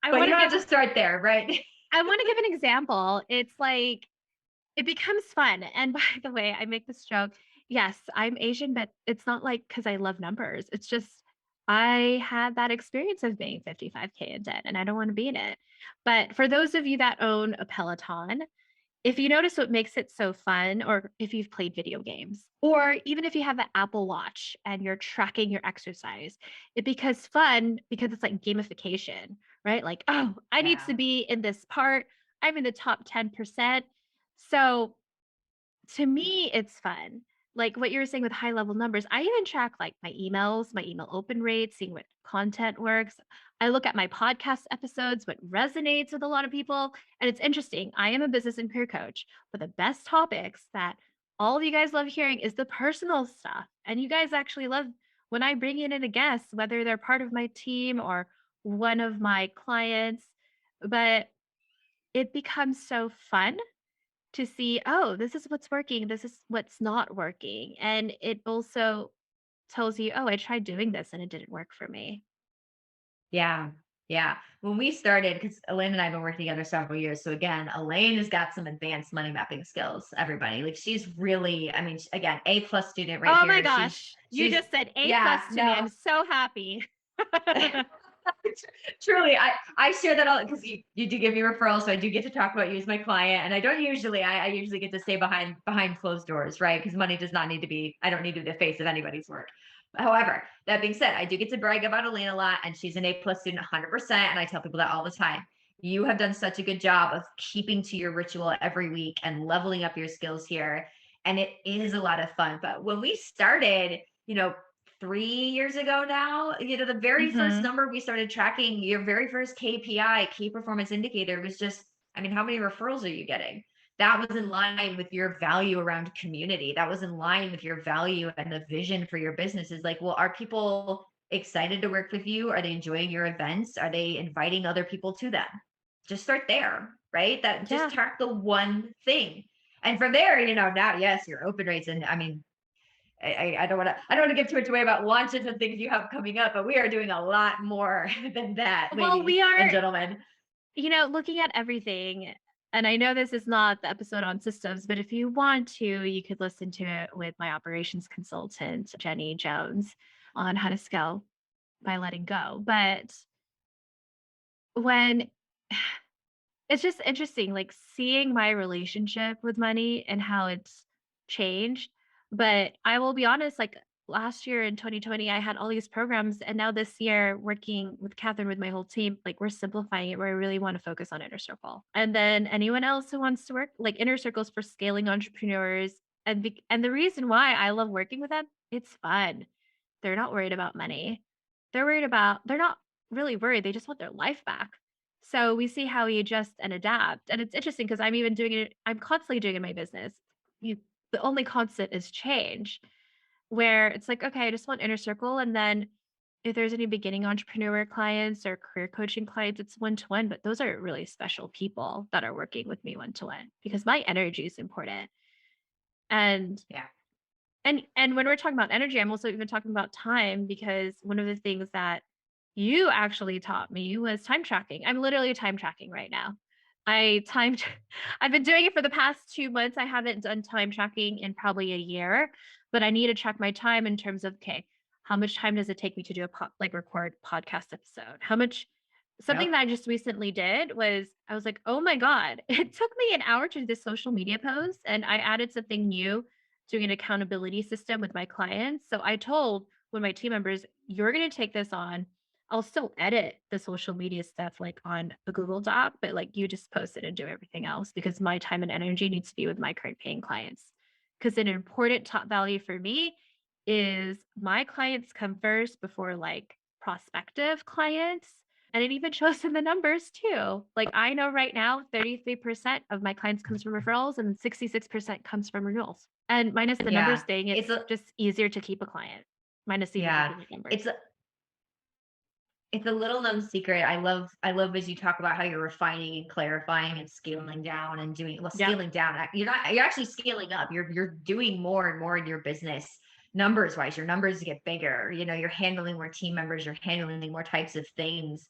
But you don't have to start there, right? I want to give an example. It's like, it becomes fun. And by the way, I make this joke. Yes, I'm Asian, but it's not like because I love numbers. It's just I had that experience of being 55K in debt and I don't want to be in it. But for those of you that own a Peloton, if you notice what makes it so fun, or if you've played video games, or even if you have the Apple Watch and you're tracking your exercise, it becomes fun because it's like gamification, right? Like, oh, I need to be in this part. I'm in the top 10%. So to me, it's fun. Like what you were saying with high level numbers, I even track like my emails, my email open rates, seeing what content works. I look at my podcast episodes, what resonates with a lot of people. And it's interesting. I am a business and career coach, but the best topics that all of you guys love hearing is the personal stuff. And you guys actually love when I bring in a guest, whether they're part of my team or one of my clients. But it becomes so fun to see, oh, this is what's working, this is what's not working. And it also tells you, oh, I tried doing this and it didn't work for me. Yeah. Yeah. When we started, because Elaine and I have been working together several years. So again, Elaine has got some advanced money mapping skills, everybody. Like she's really, I mean, again, A+ student right Oh here. my gosh. You just said A+ yeah, to me. I'm so happy. Truly, I share that all because you do give me referrals, so I do get to talk about you as my client, and I don't usually I usually get to stay behind closed doors, right? Because money does not need to be, I don't need to be the face of anybody's work. However, that being said, I do get to brag about Elaine a lot, and she's an A+ student 100%, and I tell people that all the time. You have done such a good job of keeping to your ritual every week and leveling up your skills here, and it is a lot of fun. But when we started, 3 years ago now, the very first number we started tracking, your very first KPI, key performance indicator, was just, I mean, how many referrals are you getting? That was in line with your value around community. That was in line with your value and the vision for your business. Is like, well, are people excited to work with you? Are they enjoying your events? Are they inviting other people to them? Just start there, right? That just Yeah. track the one thing. And from there, now, yes, your open rates. And I mean, I don't want to give too much away about launches and things you have coming up, but we are doing a lot more than that, Well, ladies we and are, gentlemen. looking at everything, and I know this is not the episode on systems, but if you want to, you could listen to it with my operations consultant, Jenny Jones, on how to scale by letting go. But when it's just interesting, like seeing my relationship with money and how it's changed. But I will be honest, like last year in 2020, I had all these programs. And now this year, working with Catherine, with my whole team, like we're simplifying it where I really want to focus on Inner Circle. And then anyone else who wants to work, like Inner Circles for scaling entrepreneurs. And the reason why I love working with them, it's fun. They're not worried about money. They're not really worried. They just want their life back. So we see how we adjust and adapt. And it's interesting because I'm even doing it, I'm constantly doing it in my business. You, the only constant is change, where it's like, okay, I just want Inner Circle. And then if there's any beginning entrepreneur clients or career coaching clients, it's one to one. But those are really special people that are working with me one to one because my energy is important. And Yeah. and when we're talking about energy, I'm also even talking about time because one of the things that you actually taught me was time tracking. I'm literally time tracking right now. I timed I've been doing it for the past 2 months. I haven't done time tracking in probably a year, but I need to track my time in terms of, okay, how much time does it take me to do like record podcast episode? How much Something Yep. that I just recently did was I was like, "Oh my god, it took me an hour to do this social media post," and I added something new, doing an accountability system with my clients. So I told one of my team members, "You're going to take this on. I'll still edit the social media stuff like on a Google Doc, but like you just post it and do everything else because my time and energy needs to be with my current paying clients." Because an important top value for me is my clients come first before like prospective clients. And it even shows in the numbers too. Like I know right now, 33% of my clients comes from referrals and 66% comes from renewals. And minus the numbers Yeah. thing, It's it's a just easier to keep a client, minus even yeah. looking at numbers. It's a little known secret. I love as you talk about how you're refining and clarifying and scaling down and doing well, Yep. scaling down. You're actually scaling up. You're doing more and more in your business numbers wise. Your numbers get bigger. You're handling more team members, you're handling more types of things,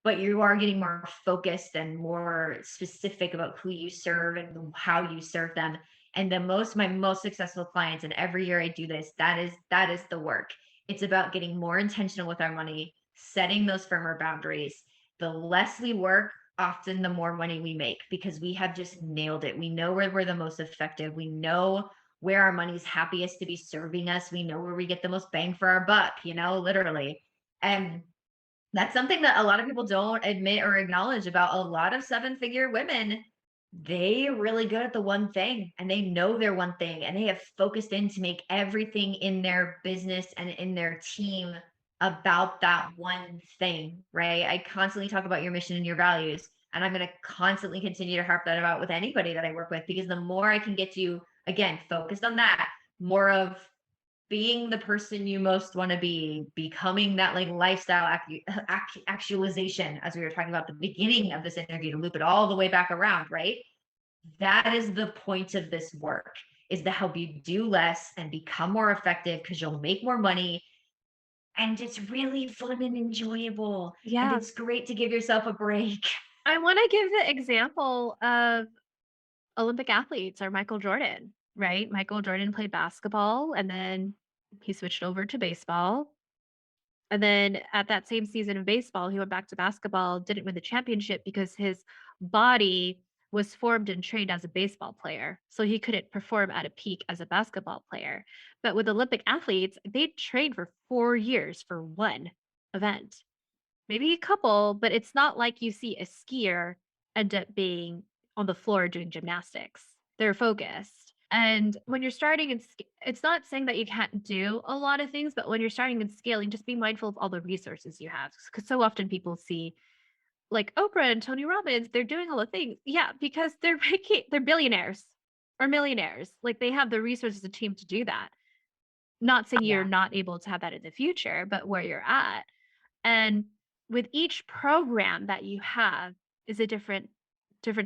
but you are getting more focused and more specific about who you serve and how you serve them. And my most successful clients, and every year I do this, that is the work. It's about getting more intentional with our money, setting those firmer boundaries. The less we work, often the more money we make because we have just nailed it. We know where we're the most effective. We know where our money's happiest to be serving us. We know where we get the most bang for our buck, literally. And that's something that a lot of people don't admit or acknowledge about a lot of seven-figure women. They're really good at the one thing and they know their one thing and they have focused in to make everything in their business and in their team about that one thing, right? I constantly talk about your mission and your values, and I'm going to constantly continue to harp that about with anybody that I work with because the more I can get you, again, focused on that, more of being the person you most want to be, becoming that like lifestyle actualization, as we were talking about at the beginning of this interview, to loop it all the way back around, right? That is the point of this work, is to help you do less and become more effective because you'll make more money. And it's really fun and enjoyable. And Yeah. it's great to give yourself a break. I want to give the example of Olympic athletes or Michael Jordan, right? Michael Jordan played basketball and then he switched over to baseball. And then at that same season of baseball, he went back to basketball, didn't win the championship because his body was formed and trained as a baseball player. So he couldn't perform at a peak as a basketball player. But with Olympic athletes, they trained for 4 years for one event, maybe a couple, but it's not like you see a skier end up being on the floor doing gymnastics. They're focused. And when you're starting and it's not saying that you can't do a lot of things, but when you're starting and scaling, just be mindful of all the resources you have. Because so often people see like Oprah and Tony Robbins, they're doing all the things. Yeah, because they're billionaires or millionaires. Like they have the resources, the team to do that. Not saying you're Yeah. not able to have that in the future, but where you're at. And with each program that you have is a different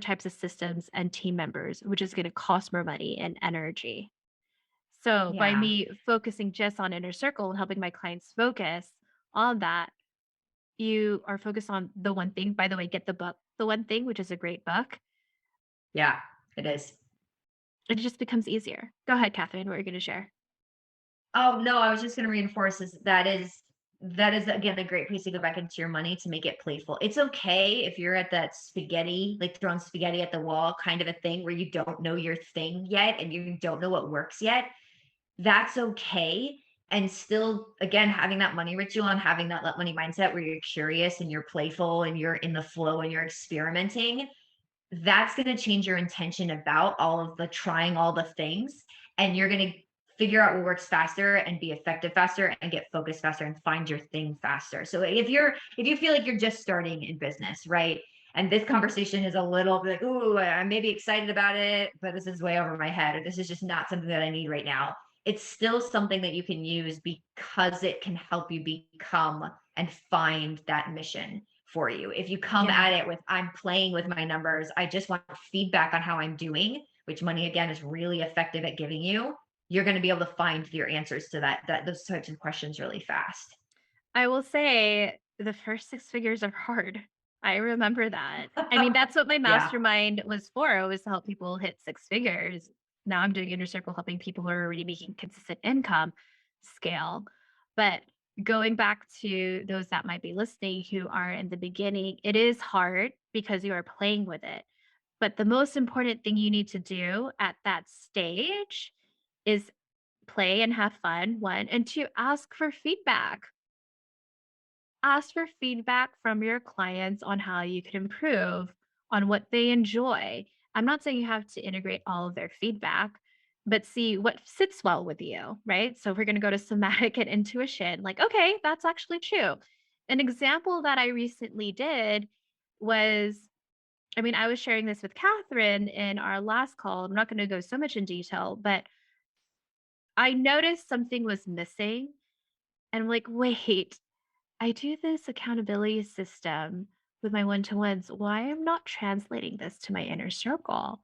types of systems and team members, which is going to cost more money and energy. So by Yeah. me focusing just on inner circle and helping my clients focus on that, you are focused on the one thing. By the way, get the book, The One Thing, which is a great book. Yeah. It is. It just becomes easier. Go ahead, Catherine. What are you going to share? Oh, no, I was just gonna reinforce that is again a great place to go back into your money to make it playful. It's okay if you're at that spaghetti, like throwing spaghetti at the wall kind of a thing where you don't know your thing yet and you don't know what works yet. That's okay. And still, again, having that money ritual and having that let money mindset where you're curious and you're playful and you're in the flow and you're experimenting, that's going to change your intention about all of the trying all the things, and you're going to figure out what works faster and be effective faster and get focused faster and find your thing faster. So if you feel like you're just starting in business, right, and this conversation is a little bit like, ooh, I'm maybe excited about it, but this is way over my head, or this is just not something that I need right now, it's still something that you can use because it can help you become and find that mission for you. If you come Yeah. at it with, I'm playing with my numbers, I just want feedback on how I'm doing, which money again is really effective at giving you, you're going to be able to find your answers to those types of questions really fast. I will say the first 6 figures are hard. I remember that. I mean, that's what my Yeah. mastermind was for. It was to help people hit 6 figures. Now I'm doing Inner Circle, helping people who are already making consistent income scale. But going back to those that might be listening who are in the beginning, it is hard because you are playing with it. But the most important thing you need to do at that stage is play and have fun, 1, and 2, ask for feedback. Ask for feedback from your clients on how you can improve, on what they enjoy. I'm not saying you have to integrate all of their feedback, but see what sits well with you, right? So if we're going to go to somatic and intuition, like, okay, that's actually true. An example that I recently did was, I mean, I was sharing this with Catherine in our last call. I'm not going to go so much in detail, but I noticed something was missing. And I'm like, wait, I do this accountability system with my one-to-ones. Why am not translating this to my inner circle?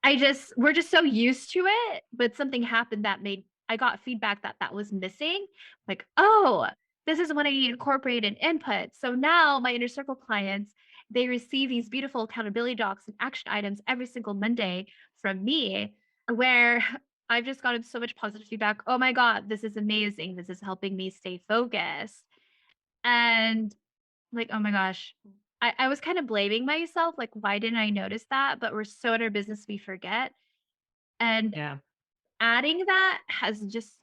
We're just so used to it, but something happened that made I got feedback that that was missing. Like, oh, this is when I need incorporated input. So now my inner circle clients, they receive these beautiful accountability docs and action items every single Monday from me, where I've just gotten so much positive feedback. Oh my God, this is amazing. This is helping me stay focused. And like, oh my gosh, I was kind of blaming myself. Like, why didn't I notice that? But we're so in our business, we forget. And Yeah. adding that has just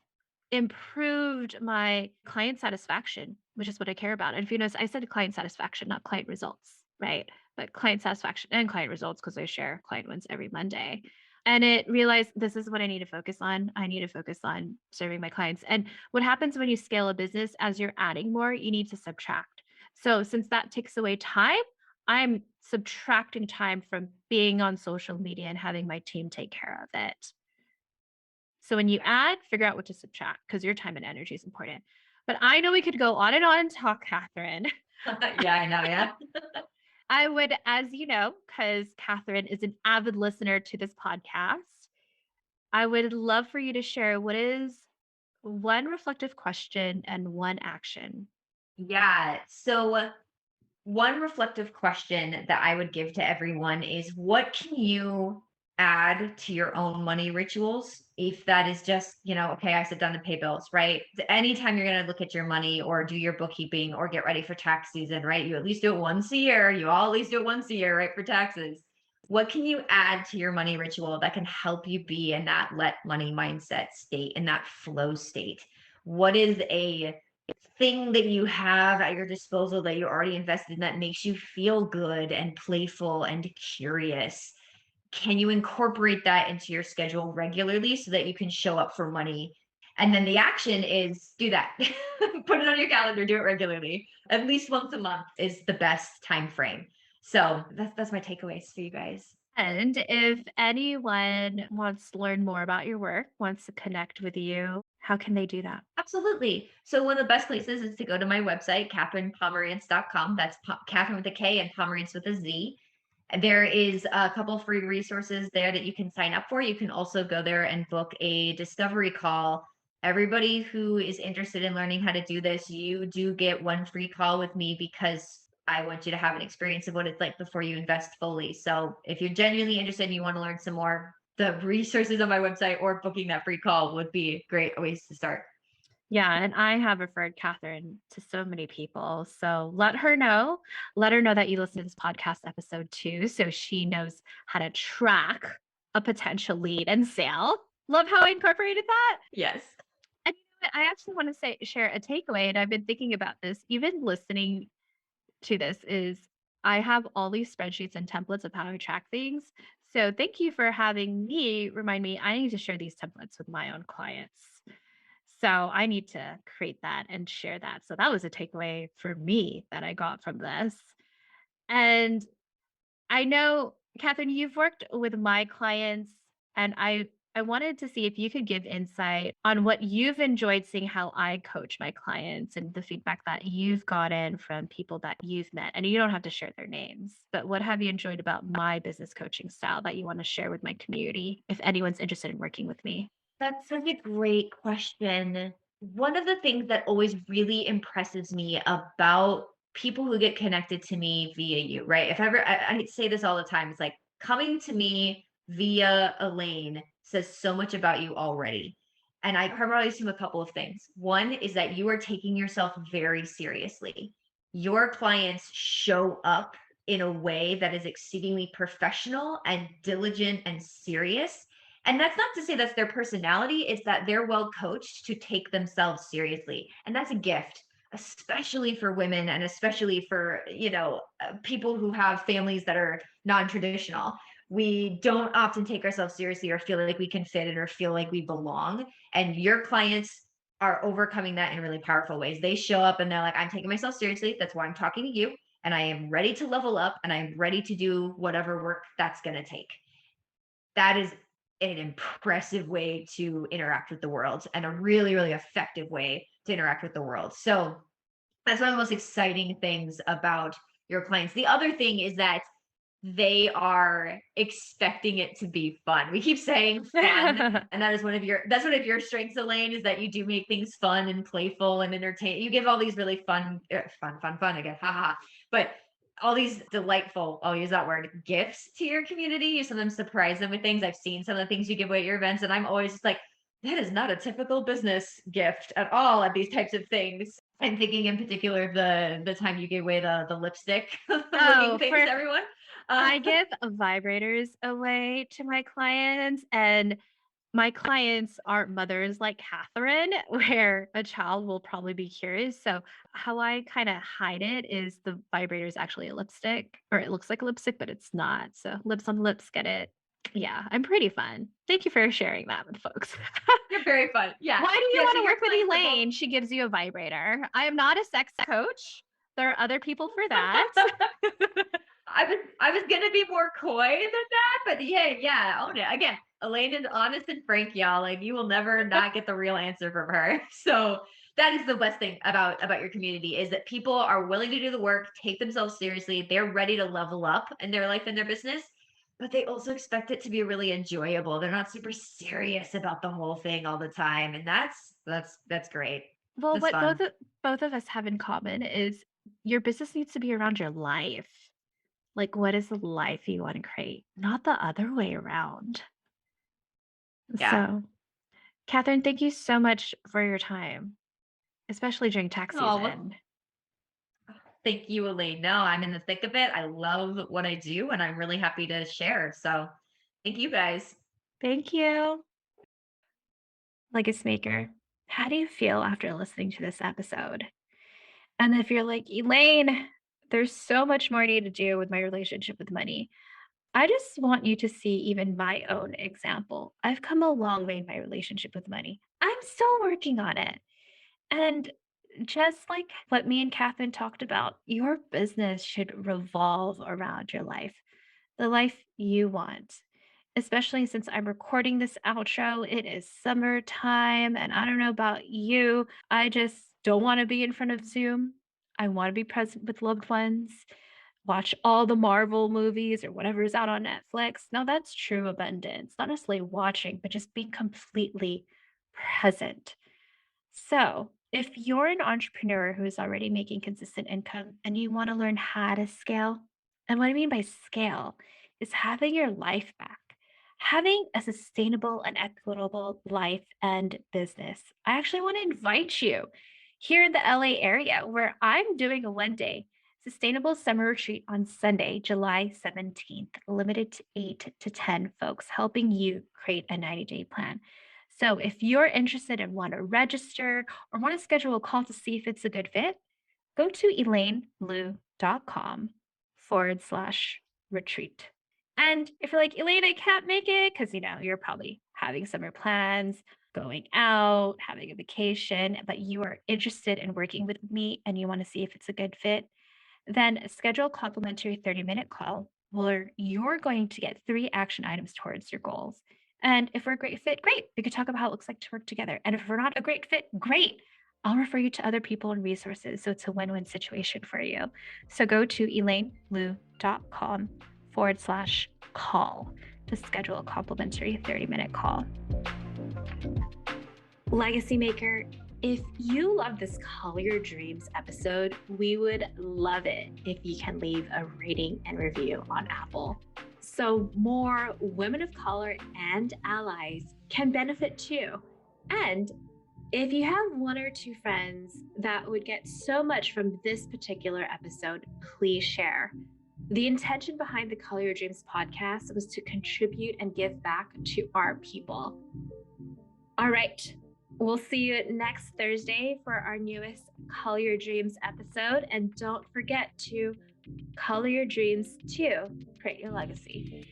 improved my client satisfaction, which is what I care about. And if you notice, I said client satisfaction, not client results, right? But client satisfaction and client results because I share client wins every Monday. And it realized this is what I need to focus on. I need to focus on serving my clients. And what happens when you scale a business, as you're adding more, you need to subtract. So since that takes away time, I'm subtracting time from being on social media and having my team take care of it. So when you add, figure out what to subtract because your time and energy is important. But I know we could go on and talk, Catherine. Yeah, I know. Yeah. I would, as you know, because Catherine is an avid listener to this podcast, I would love for you to share what is one reflective question and one action. Yeah. So one reflective question that I would give to everyone is, what can you add to your own money rituals? If that is just, okay, I sit down to pay bills, right? Anytime you're going to look at your money or do your bookkeeping or get ready for tax season, right? You at least do it once a year. You all at least do it once a year, right? For taxes. What can you add to your money ritual that can help you be in that let money mindset state, in that flow state? What is a thing that you have at your disposal that you're already invested in that makes you feel good and playful and curious? Can you incorporate that into your schedule regularly so that you can show up for money? And then the action is do that. Put it on your calendar, do it regularly. At least once a month is the best time frame. So that's my takeaways for you guys. And if anyone wants to learn more about your work, wants to connect with you, How can they do that? Absolutely. So one of the best places is to go to my website, katherinepomerantz.com. That's Catherine with a K and Pomerantz with a Z. There is a couple free resources there that you can sign up for. You can also go there and book a discovery call. Everybody who is interested in learning how to do this, you do get one free call with me because I want you to have an experience of what it's like before you invest fully. So if you're genuinely interested and you want to learn some more, the resources on my website or booking that free call would be great ways to start. Yeah, and I have referred Catherine to so many people. So let her know. Let her know that you listen to this podcast episode too, so she knows how to track a potential lead and sale. Love how I incorporated that. Yes. And you know what? I actually want to share a takeaway, and I've been thinking about this, even listening to this is I have all these spreadsheets and templates of how I track things. So thank you for having me remind me I need to share these templates with my own clients. So I need to create that and share that. So that was a takeaway for me that I got from this. And I know, Catherine, you've worked with my clients, and I wanted to see if you could give insight on what you've enjoyed seeing how I coach my clients and the feedback that you've gotten from people that you've met. And you don't have to share their names, but what have you enjoyed about my business coaching style that you want to share with my community if anyone's interested in working with me? That's such a great question. One of the things that always really impresses me about people who get connected to me via you, right? If ever, I say this all the time, it's like coming to me via Elaine says so much about you already. And I primarily assume a couple of things. One is that you are taking yourself very seriously. Your clients show up in a way that is exceedingly professional and diligent and serious, and that's not to say that's their personality, it's that they're well coached to take themselves seriously. And that's a gift, especially for women and especially for, people who have families that are non-traditional. We don't often take ourselves seriously or feel like we can fit in or feel like we belong. And your clients are overcoming that in really powerful ways. They show up and they're like, I'm taking myself seriously. That's why I'm talking to you. And I am ready to level up and I'm ready to do whatever work that's going to take. That is an impressive way to interact with the world and a really, really effective way to interact with the world. So that's one of the most exciting things about your clients. The other thing is that they are expecting it to be fun. We keep saying fun, and that's one of your strengths, Elaine, is that you do make things fun and playful and entertain. You give all these really fun again, haha. But all these delightful, I'll use that word, gifts to your community. You sometimes surprise them with things. I've seen some of the things you give away at your events, and I'm always just like, that is not a typical business gift at all at these types of things. I'm thinking in particular of the time you gave away the lipstick looking Oh, things to everyone. I give vibrators away to my clients, and my clients aren't mothers like Catherine, where a child will probably be curious. So, how I kind of hide it is the vibrator is actually a lipstick, or it looks like a lipstick, but it's not. So, lips on lips, get it? Yeah, I'm pretty fun. Thank you for sharing that with folks. You're very fun. Yeah. Why do you Yeah. want So to your work with clients are both. Elaine? She gives you a vibrator. I am not a sex coach. There are other people for that. I was gonna be more coy than that, but yeah, own it. Again, Elaine is honest and frank, y'all. Like you will never not get the real answer from her. So that is the best thing about your community is that people are willing to do the work, take themselves seriously. They're ready to level up in their life and their business, but they also expect it to be really enjoyable. They're not super serious about the whole thing all the time, and that's great. Well, That's what fun. both of us have in common is your business needs to be around your life. Like, what is the life you want to create? Not the other way around. Yeah. So, Catherine, thank you so much for your time, especially during tax Oh, well, season. thank you, Elaine. No, I'm in the thick of it. I love what I do, and I'm really happy to share. So, thank you guys. Thank you. Legacy Maker, how do you feel after listening to this episode? And if you're like, Elaine, there's so much more I need to do with my relationship with money. I just want you to see even my own example. I've come a long way in my relationship with money. I'm still working on it. And just like what me and Catherine talked about, your business should revolve around your life, the life you want. especially since I'm recording this outro. It is summertime, and I don't know about you. I just don't want to be in front of Zoom. I want to be present with loved ones, watch all the Marvel movies or whatever is out on Netflix. Now, that's true abundance, not necessarily watching, but just being completely present. So, if you're an entrepreneur who's already making consistent income and you want to learn how to scale, and what I mean by scale is having your life back, having a sustainable and equitable life and business, I actually want to invite you here in the LA area where I'm doing a 1 day sustainable summer retreat on Sunday, July 17th, limited to 8 to 10 folks, helping you create a 90-day plan. So if you're interested and want to register or want to schedule a call to see if it's a good fit, go to elainelu.com/retreat. And if you're like, Elaine, I can't make it because, you're probably having summer plans, going out, having a vacation, but you are interested in working with me and you want to see if it's a good fit, then schedule a complimentary 30-minute call where you're going to get 3 action items towards your goals. And if we're a great fit, great. We could talk about how it looks like to work together. And if we're not a great fit, great. I'll refer you to other people and resources. So it's a win-win situation for you. So go to elainelu.com/call to schedule a complimentary 30-minute call. Legacy Maker, if you love this Color Your Dreams episode, we would love it if you can leave a rating and review on Apple, so more women of color and allies can benefit too. And if you have 1 or 2 friends that would get so much from this particular episode, please share. The intention behind the Color Your Dreams podcast was to contribute and give back to our people. All right. We'll see you next Thursday for our newest Color Your Dreams episode. And don't forget to color your dreams to create your legacy.